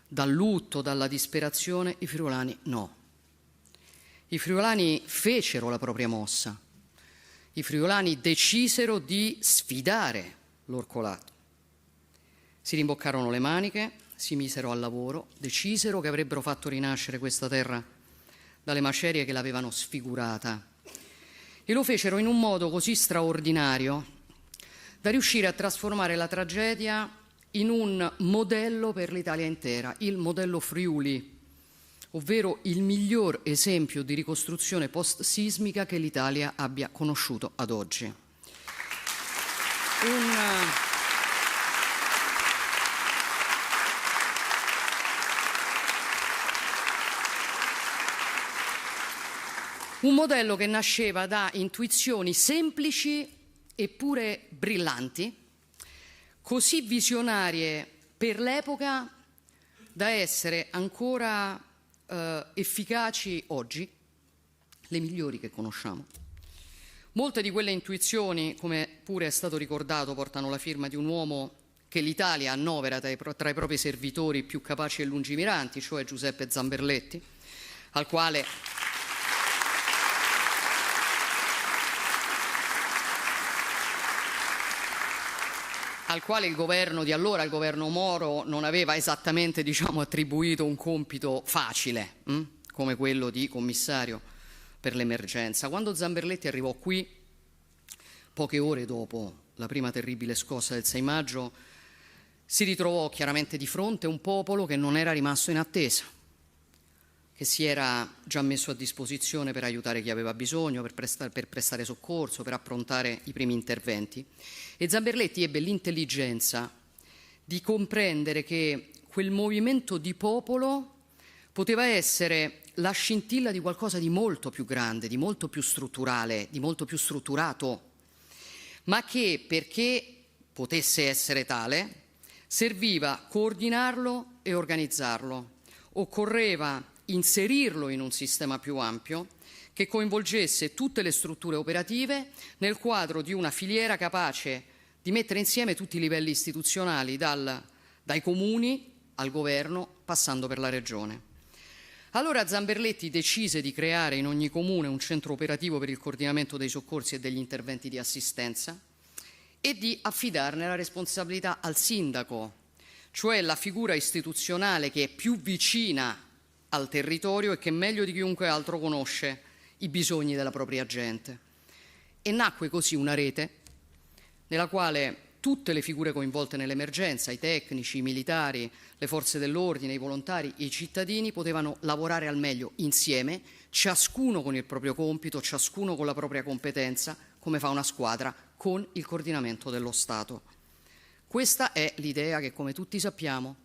dal lutto, dalla disperazione, i friulani no. I friulani fecero la propria mossa. I friulani decisero di sfidare l'Orcolat. Si rimboccarono le maniche, si misero al lavoro, decisero che avrebbero fatto rinascere questa terra dalle macerie che l'avevano sfigurata. E lo fecero in un modo così straordinario da riuscire a trasformare la tragedia in un modello per l'Italia intera, il modello Friuli, ovvero il miglior esempio di ricostruzione post-sismica che l'Italia abbia conosciuto ad oggi. Un modello che nasceva da intuizioni semplici eppure brillanti, così visionarie per l'epoca da essere ancora efficaci oggi, le migliori che conosciamo. Molte di quelle intuizioni, come pure è stato ricordato, portano la firma di un uomo che l'Italia annovera tra i propri servitori più capaci e lungimiranti, cioè Giuseppe Zamberletti, al quale il governo di allora, il governo Moro, non aveva esattamente, attribuito un compito facile, come quello di commissario per l'emergenza. Quando Zamberletti arrivò qui, poche ore dopo la prima terribile scossa del 6 maggio, si ritrovò chiaramente di fronte un popolo che non era rimasto in attesa, che si era già messo a disposizione per aiutare chi aveva bisogno, per prestare soccorso, per approntare i primi interventi. E Zamberletti ebbe l'intelligenza di comprendere che quel movimento di popolo poteva essere la scintilla di qualcosa di molto più grande, di molto più strutturale, di molto più strutturato, ma che, perché potesse essere tale, serviva coordinarlo e organizzarlo. Occorreva inserirlo in un sistema più ampio che coinvolgesse tutte le strutture operative nel quadro di una filiera capace di mettere insieme tutti i livelli istituzionali, dai comuni al governo, passando per la regione. Allora Zamberletti decise di creare in ogni comune un centro operativo per il coordinamento dei soccorsi e degli interventi di assistenza e di affidarne la responsabilità al sindaco, cioè la figura istituzionale che è più vicina al territorio e che meglio di chiunque altro conosce i bisogni della propria gente. E nacque così una rete nella quale tutte le figure coinvolte nell'emergenza, i tecnici, i militari, le forze dell'ordine, i volontari, i cittadini, potevano lavorare al meglio insieme, ciascuno con il proprio compito, ciascuno con la propria competenza, come fa una squadra, con il coordinamento dello Stato. Questa è l'idea che, come tutti sappiamo,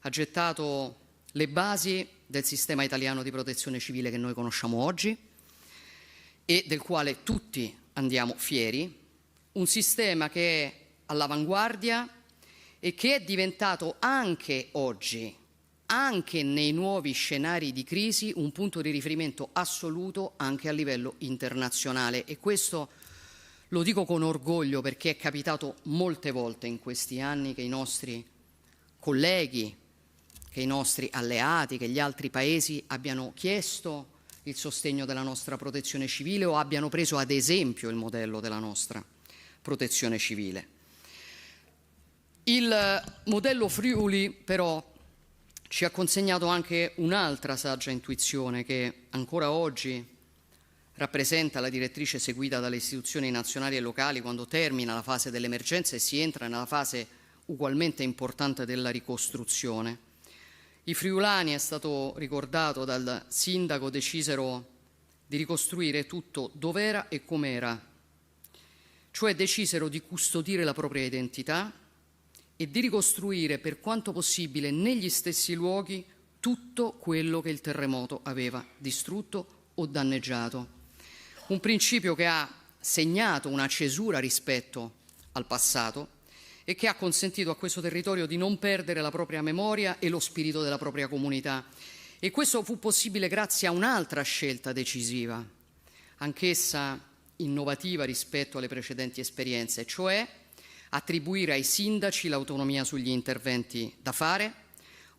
ha gettato le basi del sistema italiano di protezione civile che noi conosciamo oggi e del quale tutti andiamo fieri, un sistema che è all'avanguardia e che è diventato anche oggi, anche nei nuovi scenari di crisi, un punto di riferimento assoluto anche a livello internazionale. E questo lo dico con orgoglio perché è capitato molte volte in questi anni che i nostri colleghi, che i nostri alleati, che gli altri paesi abbiano chiesto il sostegno della nostra protezione civile o abbiano preso ad esempio il modello della nostra protezione civile. Il modello Friuli però ci ha consegnato anche un'altra saggia intuizione che ancora oggi rappresenta la direttrice seguita dalle istituzioni nazionali e locali quando termina la fase dell'emergenza e si entra nella fase ugualmente importante della ricostruzione. I friulani, è stato ricordato dal sindaco, decisero di ricostruire tutto dov'era e com'era, cioè decisero di custodire la propria identità e di ricostruire per quanto possibile negli stessi luoghi tutto quello che il terremoto aveva distrutto o danneggiato. Un principio che ha segnato una cesura rispetto al passato e che ha consentito a questo territorio di non perdere la propria memoria e lo spirito della propria comunità. E questo fu possibile grazie a un'altra scelta decisiva, anch'essa innovativa rispetto alle precedenti esperienze, cioè attribuire ai sindaci l'autonomia sugli interventi da fare,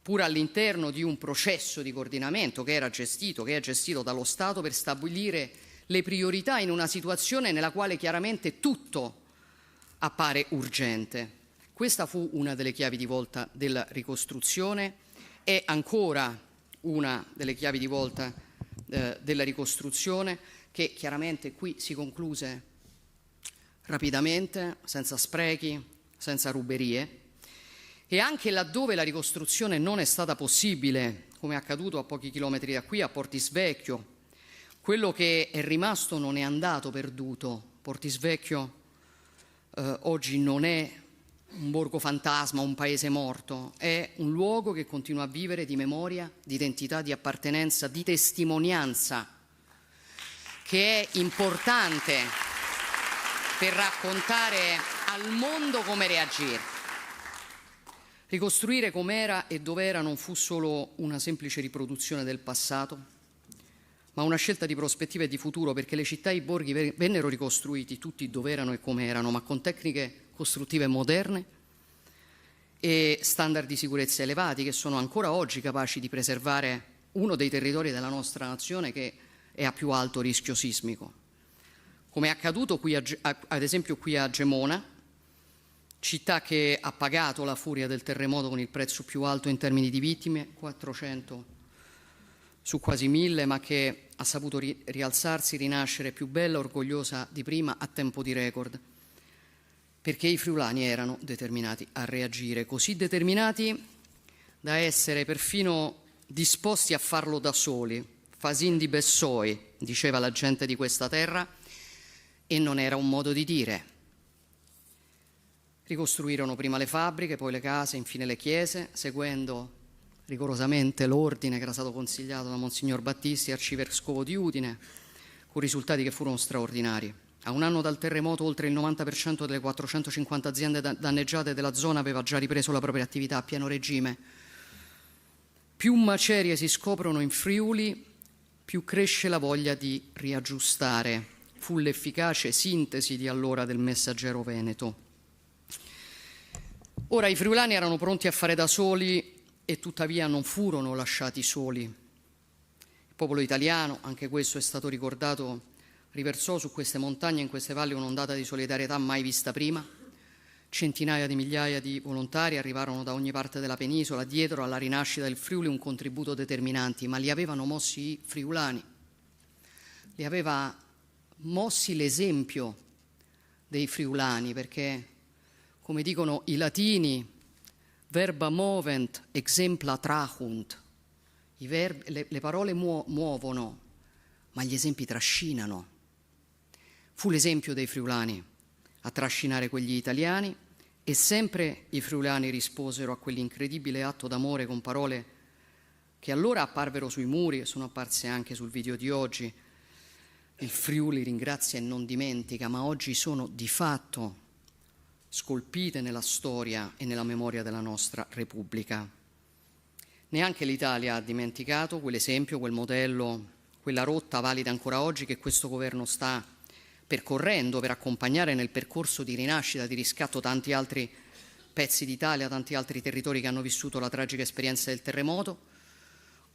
pur all'interno di un processo di coordinamento che è gestito dallo Stato per stabilire le priorità in una situazione nella quale chiaramente tutto appare urgente. Questa fu una delle chiavi di volta della ricostruzione, è ancora una delle chiavi di volta della ricostruzione che chiaramente qui si concluse rapidamente, senza sprechi, senza ruberie, e anche laddove la ricostruzione non è stata possibile, come è accaduto a pochi chilometri da qui, a Portisvecchio, quello che è rimasto non è andato perduto. Portisvecchio oggi non è un borgo fantasma, un paese morto, è un luogo che continua a vivere di memoria, di identità, di appartenenza, di testimonianza, che è importante per raccontare al mondo come reagire. Ricostruire com'era e dov'era non fu solo una semplice riproduzione del passato, ma una scelta di prospettiva e di futuro, perché le città e i borghi vennero ricostruiti tutti dov'erano e com'erano, ma con tecniche costruttive moderne e standard di sicurezza elevati che sono ancora oggi capaci di preservare uno dei territori della nostra nazione che è a più alto rischio sismico. Come è accaduto qui ad esempio qui a Gemona, città che ha pagato la furia del terremoto con il prezzo più alto in termini di vittime, 400 su quasi 1000, ma che ha saputo rialzarsi, rinascere più bella, orgogliosa di prima, a tempo di record, perché i friulani erano determinati a reagire, così determinati da essere perfino disposti a farlo da soli, fasin di Bessoi, diceva la gente di questa terra, e non era un modo di dire. Ricostruirono prima le fabbriche, poi le case, infine le chiese, seguendo rigorosamente l'ordine che era stato consigliato da Monsignor Battisti, arcivescovo di Udine, con risultati che furono straordinari. A un anno dal terremoto oltre il 90% delle 450 aziende danneggiate della zona aveva già ripreso la propria attività a pieno regime. Più macerie si scoprono in Friuli, più cresce la voglia di riaggiustare. Fu l'efficace sintesi di allora del Messaggero Veneto. Ora i friulani erano pronti a fare da soli e tuttavia non furono lasciati soli. Il popolo italiano, anche questo è stato ricordato, riversò su queste montagne e in queste valli un'ondata di solidarietà mai vista prima. Centinaia di migliaia di volontari arrivarono da ogni parte della penisola, dietro alla rinascita del Friuli un contributo determinante, ma li avevano mossi i friulani. Li aveva mossi l'esempio dei friulani, perché, come dicono i latini, verba movent, exempla trahunt. Le parole muovono, ma gli esempi trascinano. Fu l'esempio dei friulani a trascinare quegli italiani e sempre i friulani risposero a quell'incredibile atto d'amore con parole che allora apparvero sui muri e sono apparse anche sul video di oggi. Il Friuli ringrazia e non dimentica, ma oggi sono di fatto scolpite nella storia e nella memoria della nostra Repubblica. Neanche l'Italia ha dimenticato quell'esempio, quel modello, quella rotta valida ancora oggi che questo governo sta percorrendo per accompagnare nel percorso di rinascita, di riscatto tanti altri pezzi d'Italia, tanti altri territori che hanno vissuto la tragica esperienza del terremoto,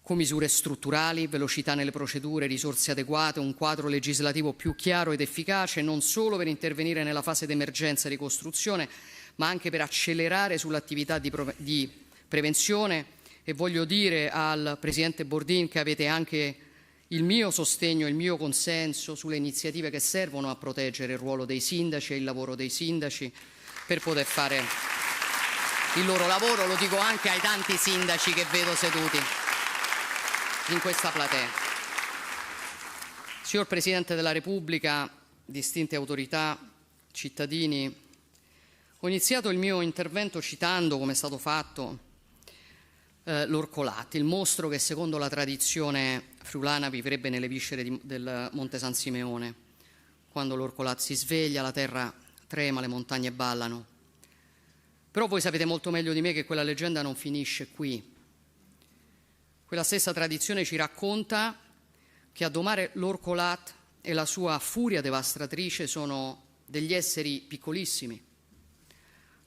con misure strutturali, velocità nelle procedure, risorse adeguate, un quadro legislativo più chiaro ed efficace, non solo per intervenire nella fase d'emergenza e ricostruzione, ma anche per accelerare sull'attività di prevenzione. E voglio dire al Presidente Bordin che avete anche il mio sostegno, il mio consenso sulle iniziative che servono a proteggere il ruolo dei sindaci e il lavoro dei sindaci per poter fare il loro lavoro. Lo dico anche ai tanti sindaci che vedo seduti in questa platea. Signor Presidente della Repubblica, distinte autorità, cittadini, ho iniziato il mio intervento citando, come è stato fatto, l'Orcolat, il mostro che secondo la tradizione friulana vivrebbe nelle viscere del Monte San Simeone. Quando l'Orcolat si sveglia, la terra trema, le montagne ballano. Però voi sapete molto meglio di me che quella leggenda non finisce qui. Quella stessa tradizione ci racconta che a domare l'Orcolat e la sua furia devastatrice sono degli esseri piccolissimi,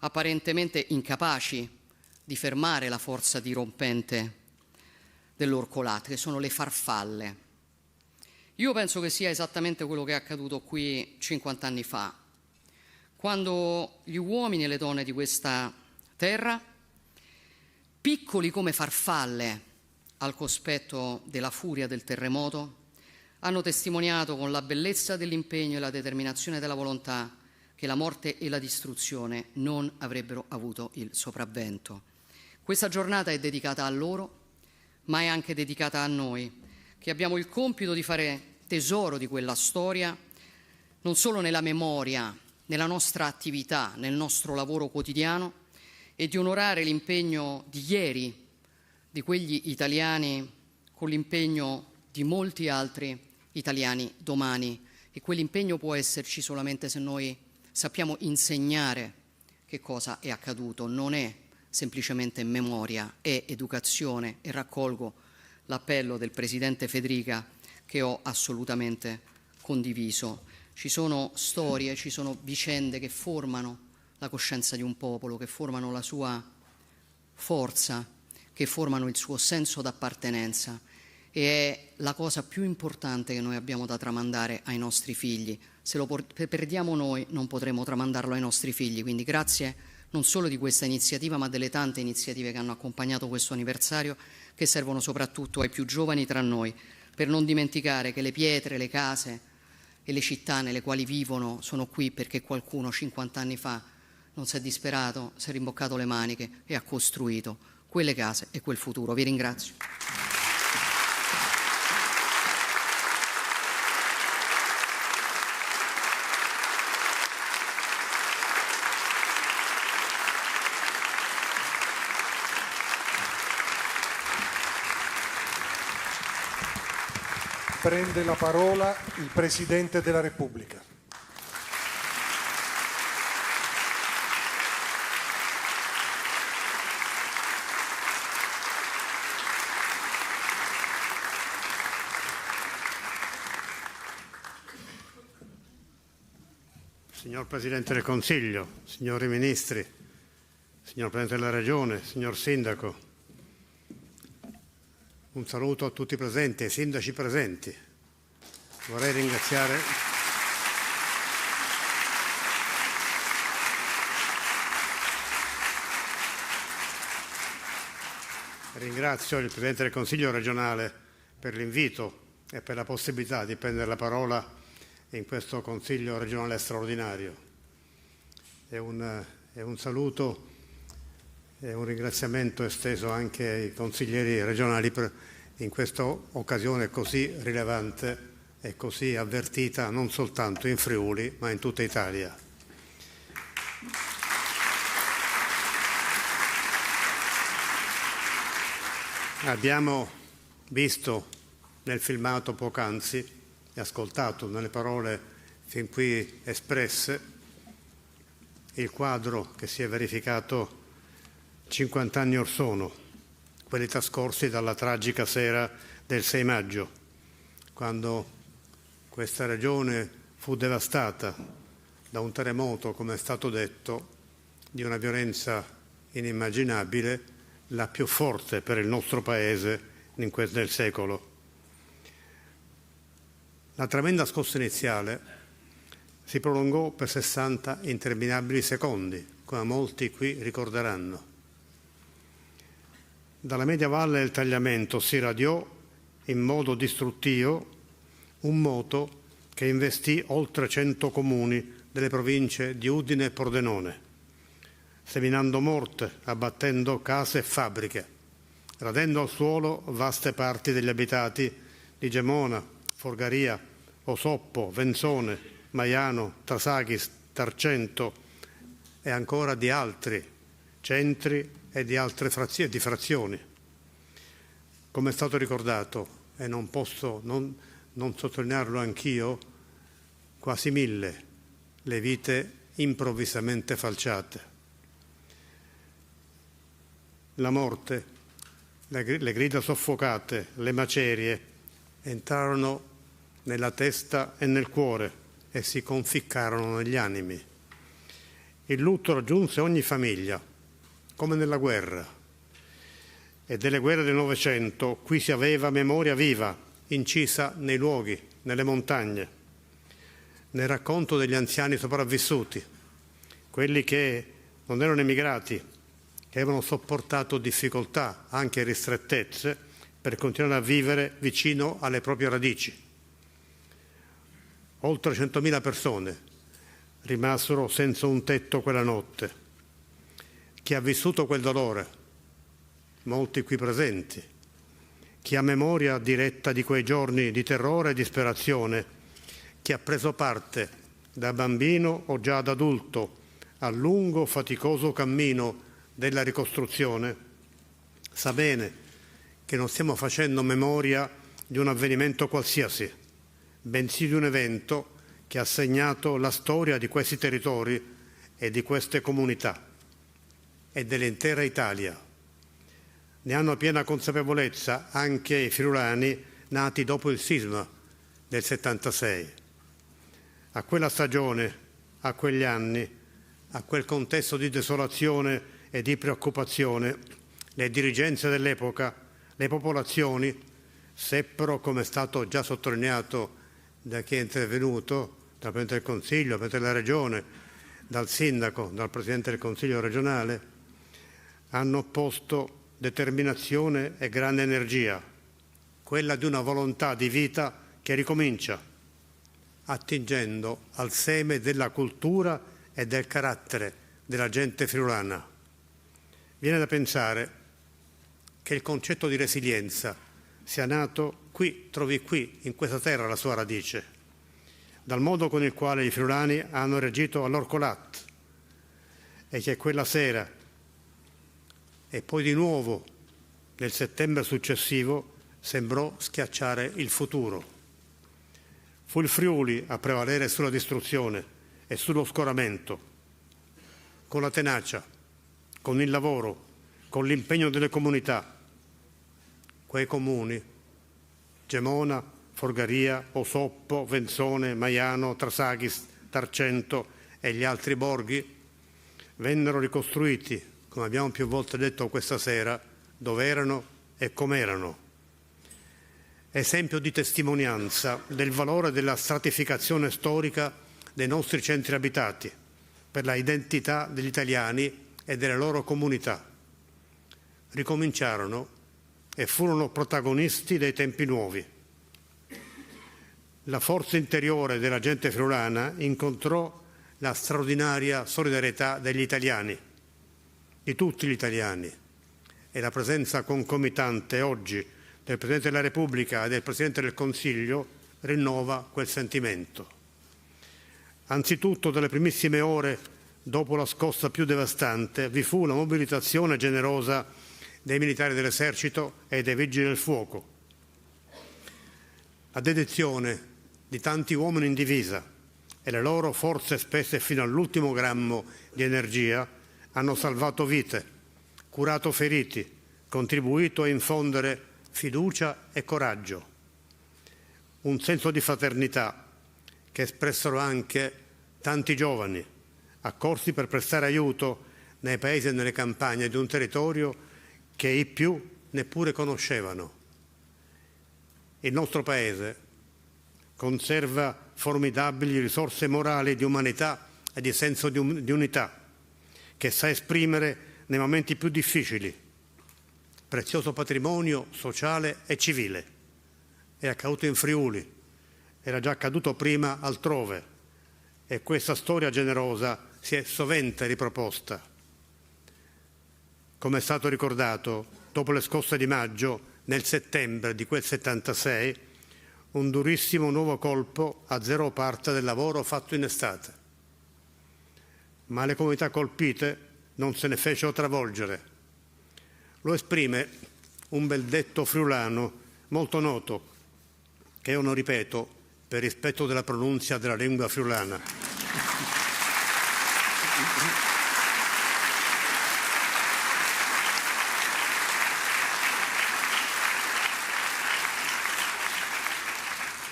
apparentemente incapaci di fermare la forza dirompente dell'Orcolat, che sono le farfalle. Io penso che sia esattamente quello che è accaduto qui 50 anni fa, quando gli uomini e le donne di questa terra, piccoli come farfalle al cospetto della furia del terremoto, hanno testimoniato con la bellezza dell'impegno e la determinazione della volontà che la morte e la distruzione non avrebbero avuto il sopravvento. Questa giornata è dedicata a loro, ma è anche dedicata a noi, che abbiamo il compito di fare tesoro di quella storia, non solo nella memoria, nella nostra attività, nel nostro lavoro quotidiano, e di onorare l'impegno di ieri, di quegli italiani, con l'impegno di molti altri italiani domani. E quell'impegno può esserci solamente se noi sappiamo insegnare che cosa è accaduto. Non è semplicemente memoria, è educazione, e raccolgo l'appello del Presidente Fedriga che ho assolutamente condiviso. Ci sono storie, ci sono vicende che formano la coscienza di un popolo, che formano la sua forza, che formano il suo senso d'appartenenza, e è la cosa più importante che noi abbiamo da tramandare ai nostri figli. Se lo perdiamo noi non potremo tramandarlo ai nostri figli, quindi grazie non solo di questa iniziativa, ma delle tante iniziative che hanno accompagnato questo anniversario, che servono soprattutto ai più giovani tra noi, per non dimenticare che le pietre, le case e le città nelle quali vivono sono qui perché qualcuno 50 anni fa non si è disperato, si è rimboccato le maniche e ha costruito quelle case e quel futuro. Vi ringrazio. Prende la parola il Presidente della Repubblica. Signor Presidente del Consiglio, signori Ministri, signor Presidente della Regione, signor Sindaco, un saluto a tutti i presenti, ai sindaci presenti. Vorrei ringrazio il Presidente del Consiglio regionale per l'invito e per la possibilità di prendere la parola in questo Consiglio regionale straordinario. È un saluto e un ringraziamento esteso anche ai consiglieri regionali in questa occasione così rilevante e così avvertita non soltanto in Friuli ma in tutta Italia. Abbiamo visto nel filmato poc'anzi e ascoltato nelle parole fin qui espresse il quadro che si è verificato 50 anni or sono, quelli trascorsi dalla tragica sera del 6 maggio, quando questa regione fu devastata da un terremoto, come è stato detto, di una violenza inimmaginabile, la più forte per il nostro Paese nel secolo. La tremenda scossa iniziale si prolungò per 60 interminabili secondi, come molti qui ricorderanno. Dalla media valle del tagliamento si radiò in modo distruttivo un moto che investì oltre 100 comuni delle province di Udine e Pordenone, seminando morte, abbattendo case e fabbriche, radendo al suolo vaste parti degli abitati di Gemona, Forgaria, Osoppo, Venzone, Maiano, Tasachis, Tarcento e ancora di altri centri e di altre frazioni. Come è stato ricordato, e non posso non sottolinearlo anch'io, quasi 1000 le vite improvvisamente falciate. La morte, le grida soffocate, le macerie entrarono nella testa e nel cuore e si conficcarono negli animi. Il lutto raggiunse ogni famiglia, come nella guerra. E delle guerre del Novecento qui si aveva memoria viva, incisa nei luoghi, nelle montagne, nel racconto degli anziani sopravvissuti, quelli che non erano emigrati, che avevano sopportato difficoltà, anche ristrettezze, per continuare a vivere vicino alle proprie radici. Oltre 100.000 persone rimasero senza un tetto quella notte. Chi ha vissuto quel dolore, molti qui presenti, chi ha memoria diretta di quei giorni di terrore e disperazione, chi ha preso parte da bambino o già da adulto al lungo, faticoso cammino della ricostruzione, sa bene che non stiamo facendo memoria di un avvenimento qualsiasi, bensì di un evento che ha segnato la storia di questi territori e di queste comunità e dell'intera Italia. Ne hanno piena consapevolezza anche i friulani nati dopo il sisma del 76. A quella stagione, a quegli anni, a quel contesto di desolazione e di preoccupazione, le dirigenze dell'epoca, le popolazioni, seppero, come è stato già sottolineato da chi è intervenuto, dal Presidente del Consiglio, dal Presidente della Regione, dal Sindaco, dal Presidente del Consiglio regionale, hanno posto determinazione e grande energia, quella di una volontà di vita che ricomincia, attingendo al seme della cultura e del carattere della gente friulana. Viene da pensare che il concetto di resilienza sia nato qui, trovi qui, in questa terra la sua radice, dal modo con il quale i friulani hanno reagito all'Orcolat e che quella sera e poi di nuovo nel settembre successivo sembrò schiacciare il futuro. Fu il Friuli a prevalere sulla distruzione e sullo scoramento. Con la tenacia, con il lavoro, con l'impegno delle comunità, quei comuni, Gemona, Forgaria, Osoppo, Venzone, Maiano, Trasaghis, Tarcento e gli altri borghi, vennero ricostruiti, come abbiamo più volte detto questa sera, dove erano e com'erano. Esempio di testimonianza del valore della stratificazione storica dei nostri centri abitati per la identità degli italiani e delle loro comunità. Ricominciarono e furono protagonisti dei tempi nuovi. La forza interiore della gente friulana incontrò la straordinaria solidarietà degli italiani, di tutti gli italiani, e la presenza concomitante oggi del Presidente della Repubblica e del Presidente del Consiglio rinnova quel sentimento. Anzitutto, dalle primissime ore dopo la scossa più devastante, vi fu una mobilitazione generosa dei militari dell'esercito e dei vigili del fuoco. La dedizione di tanti uomini in divisa e le loro forze spese fino all'ultimo grammo di energia hanno salvato vite, curato feriti, contribuito a infondere fiducia e coraggio. Un senso di fraternità che espressero anche tanti giovani accorsi per prestare aiuto nei paesi e nelle campagne di un territorio che i più neppure conoscevano. Il nostro Paese conserva formidabili risorse morali di umanità e di senso di unità che sa esprimere nei momenti più difficili. Prezioso patrimonio sociale e civile. È accaduto in Friuli, era già accaduto prima altrove e questa storia generosa si è sovente riproposta. Come è stato ricordato, dopo le scosse di maggio, nel settembre di quel 76, un durissimo nuovo colpo azzerò parte del lavoro fatto in estate. Ma le comunità colpite non se ne fecero travolgere. Lo esprime un bel detto friulano molto noto, che io non ripeto per rispetto della pronuncia della lingua friulana.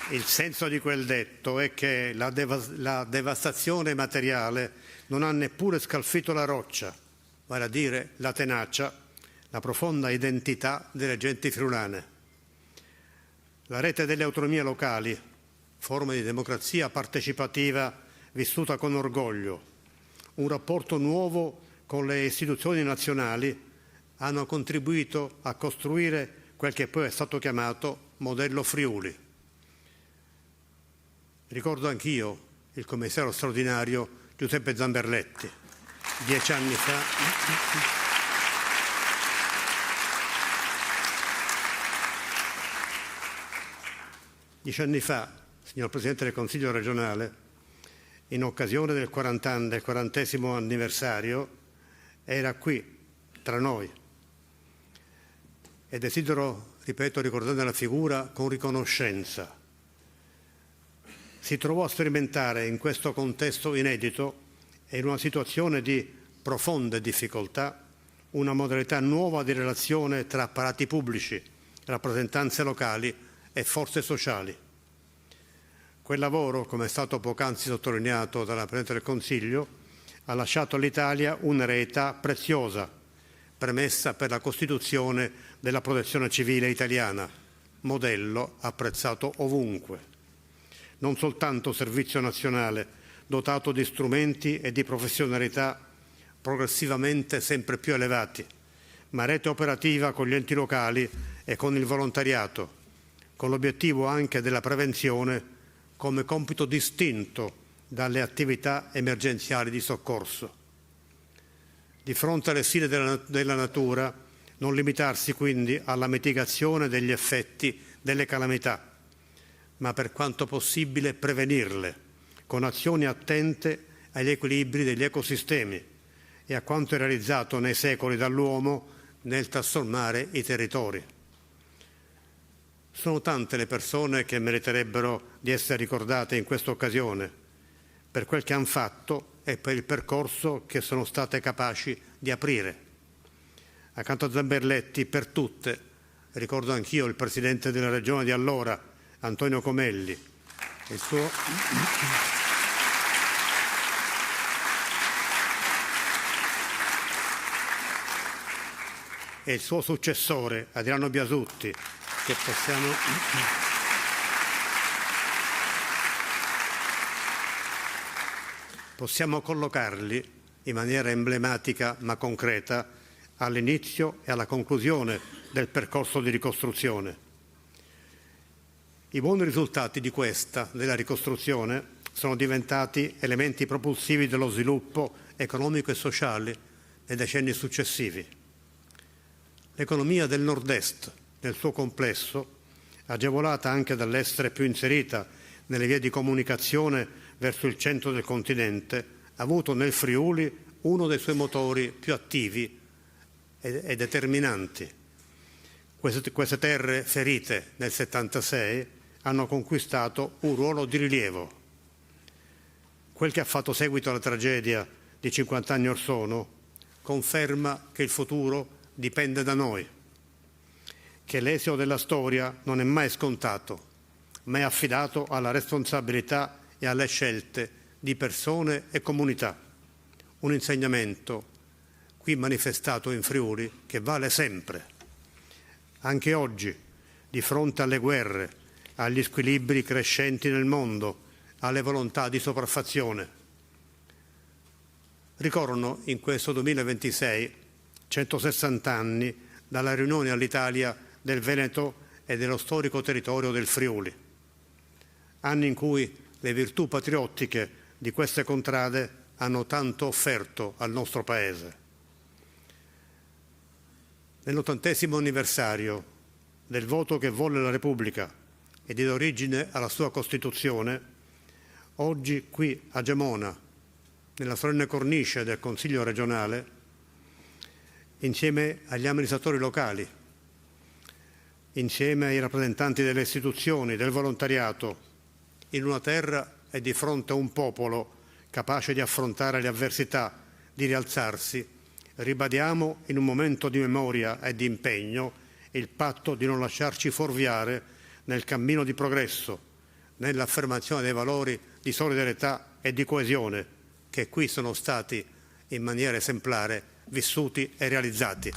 Il senso di quel detto è che la devastazione materiale non ha neppure scalfito la roccia, vale a dire la tenacia, la profonda identità delle genti friulane. La rete delle autonomie locali, forma di democrazia partecipativa vissuta con orgoglio, un rapporto nuovo con le istituzioni nazionali hanno contribuito a costruire quel che poi è stato chiamato modello Friuli. Ricordo anch'io il commissario straordinario Giuseppe Zamberletti, 10 anni fa. 10 anni fa, signor Presidente del Consiglio regionale, in occasione del 40° anniversario, era qui, tra noi. E desidero, ripeto, ricordare la figura con riconoscenza. Si trovò a sperimentare in questo contesto inedito e in una situazione di profonde difficoltà una modalità nuova di relazione tra apparati pubblici, rappresentanze locali e forze sociali. Quel lavoro, come è stato poc'anzi sottolineato dalla Presidente del Consiglio, ha lasciato all'Italia un'eredità preziosa, premessa per la costituzione della Protezione Civile italiana, modello apprezzato ovunque. Non soltanto servizio nazionale, dotato di strumenti e di professionalità progressivamente sempre più elevati, ma rete operativa con gli enti locali e con il volontariato, con l'obiettivo anche della prevenzione come compito distinto dalle attività emergenziali di soccorso. Di fronte alle sfide della natura, non limitarsi quindi alla mitigazione degli effetti delle calamità, ma per quanto possibile prevenirle, con azioni attente agli equilibri degli ecosistemi e a quanto è realizzato nei secoli dall'uomo nel trasformare i territori. Sono tante le persone che meriterebbero di essere ricordate in questa occasione per quel che hanno fatto e per il percorso che sono state capaci di aprire. Accanto a Zamberletti, per tutte, ricordo anch'io il Presidente della Regione di allora, Antonio Comelli, e il suo successore, Adriano Biasutti, che possiamo collocarli in maniera emblematica ma concreta all'inizio e alla conclusione del percorso di ricostruzione. I buoni risultati della ricostruzione, sono diventati elementi propulsivi dello sviluppo economico e sociale nei decenni successivi. L'economia del Nord-Est, nel suo complesso, agevolata anche dall'essere più inserita nelle vie di comunicazione verso il centro del continente, ha avuto nel Friuli uno dei suoi motori più attivi e determinanti. Queste terre ferite nel 76 hanno conquistato un ruolo di rilievo. Quel che ha fatto seguito alla tragedia di 50 anni or sono conferma che il futuro dipende da noi, che l'esito della storia non è mai scontato, ma è affidato alla responsabilità e alle scelte di persone e comunità. Un insegnamento qui manifestato in Friuli che vale sempre. Anche oggi, di fronte alle guerre, agli squilibri crescenti nel mondo, alle volontà di sopraffazione. Ricorrono in questo 2026 160 anni dalla riunione all'Italia del Veneto e dello storico territorio del Friuli. Anni in cui le virtù patriottiche di queste contrade hanno tanto offerto al nostro Paese. Nell'80° anniversario del voto che volle la Repubblica e diede origine alla sua Costituzione, oggi qui a Gemona, nella solenne cornice del Consiglio regionale, insieme agli amministratori locali, insieme ai rappresentanti delle istituzioni, del volontariato, in una terra e di fronte a un popolo capace di affrontare le avversità, di rialzarsi, ribadiamo in un momento di memoria e di impegno il patto di non lasciarci fuorviare nel cammino di progresso, nell'affermazione dei valori di solidarietà e di coesione che qui sono stati in maniera esemplare vissuti e realizzati.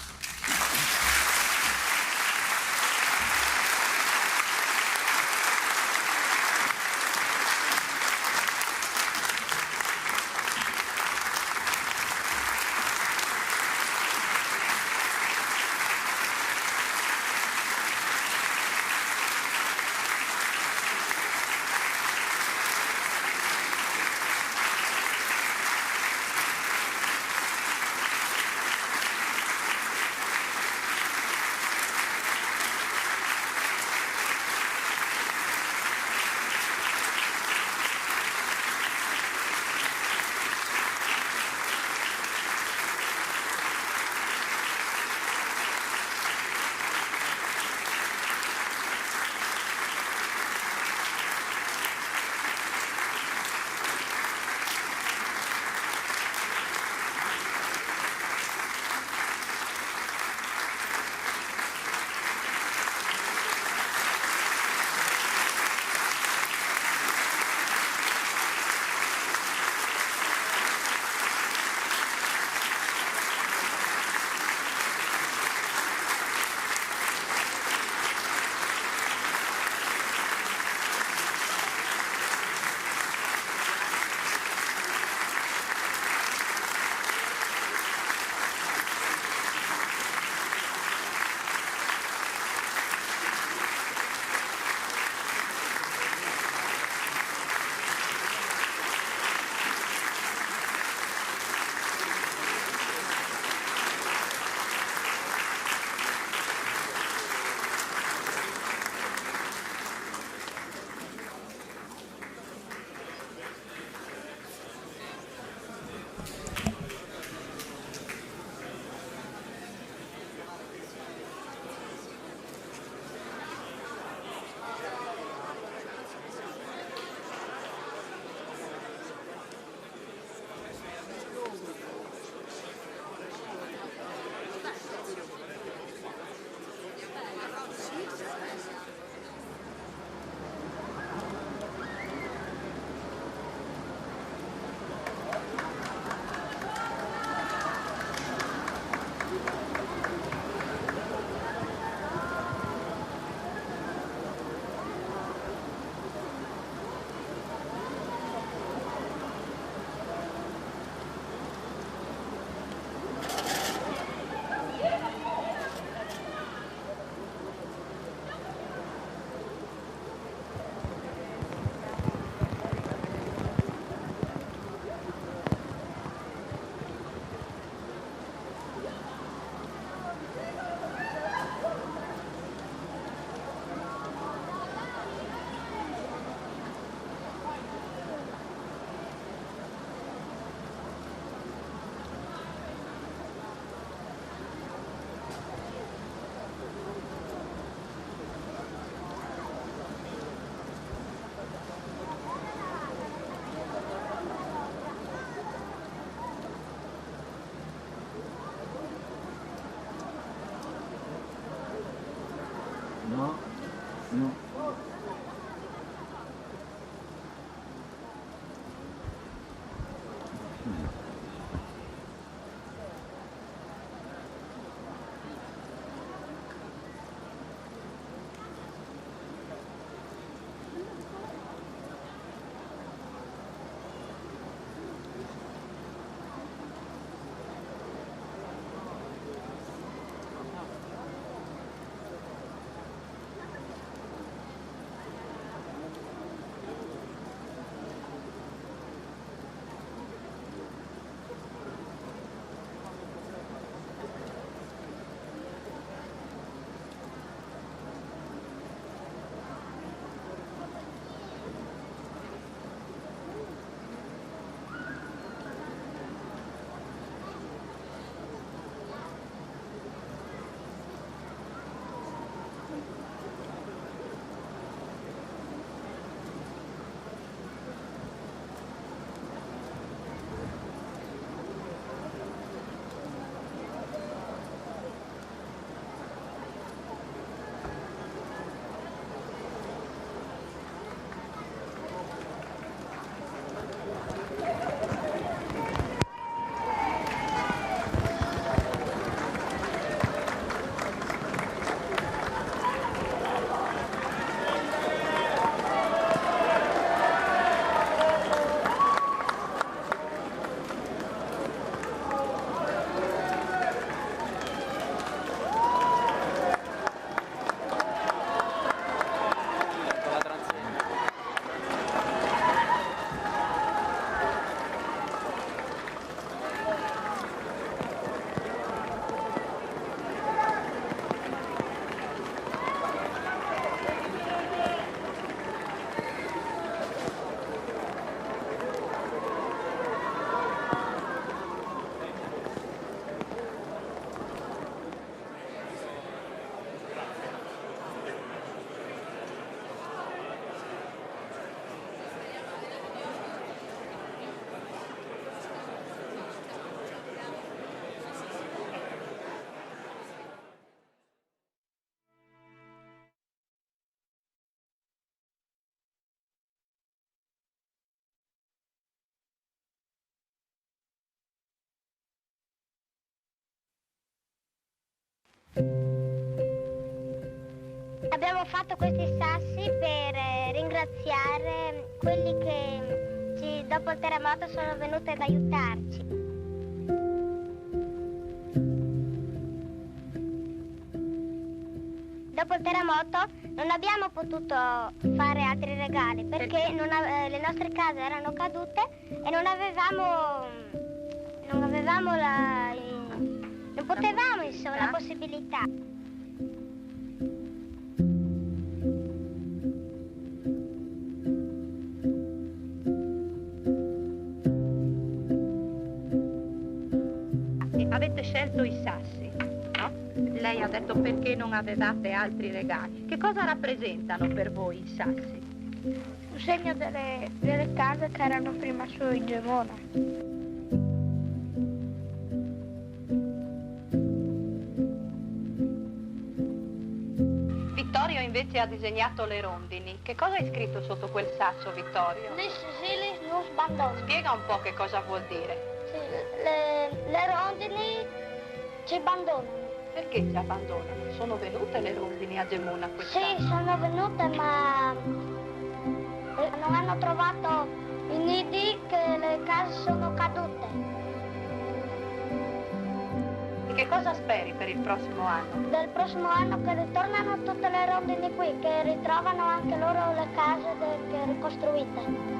Abbiamo fatto questi sassi per ringraziare quelli che dopo il terremoto sono venuti ad aiutarci. Dopo il terremoto non abbiamo potuto fare altri regali perché le nostre case erano cadute e non potevamo insomma la possibilità. Avete scelto i sassi, no? Lei ha detto perché non avevate altri regali. Che cosa rappresentano per voi i sassi? Un segno delle case che erano prima su in Gemona. Vittorio invece ha disegnato le rondini. Che cosa hai scritto sotto quel sasso, Vittorio? Lis silis nus bandon. Spiega un po' che cosa vuol dire. Sì, le rondini ci abbandonano. Perché ci abbandonano? Sono venute le rondini a Gemona quest'anno? Sì, sono venute ma non hanno trovato i nidi che le case sono cadute. E che cosa speri per il prossimo anno? Del prossimo anno che ritornano tutte le rondini qui, che ritrovano anche loro le case ricostruite.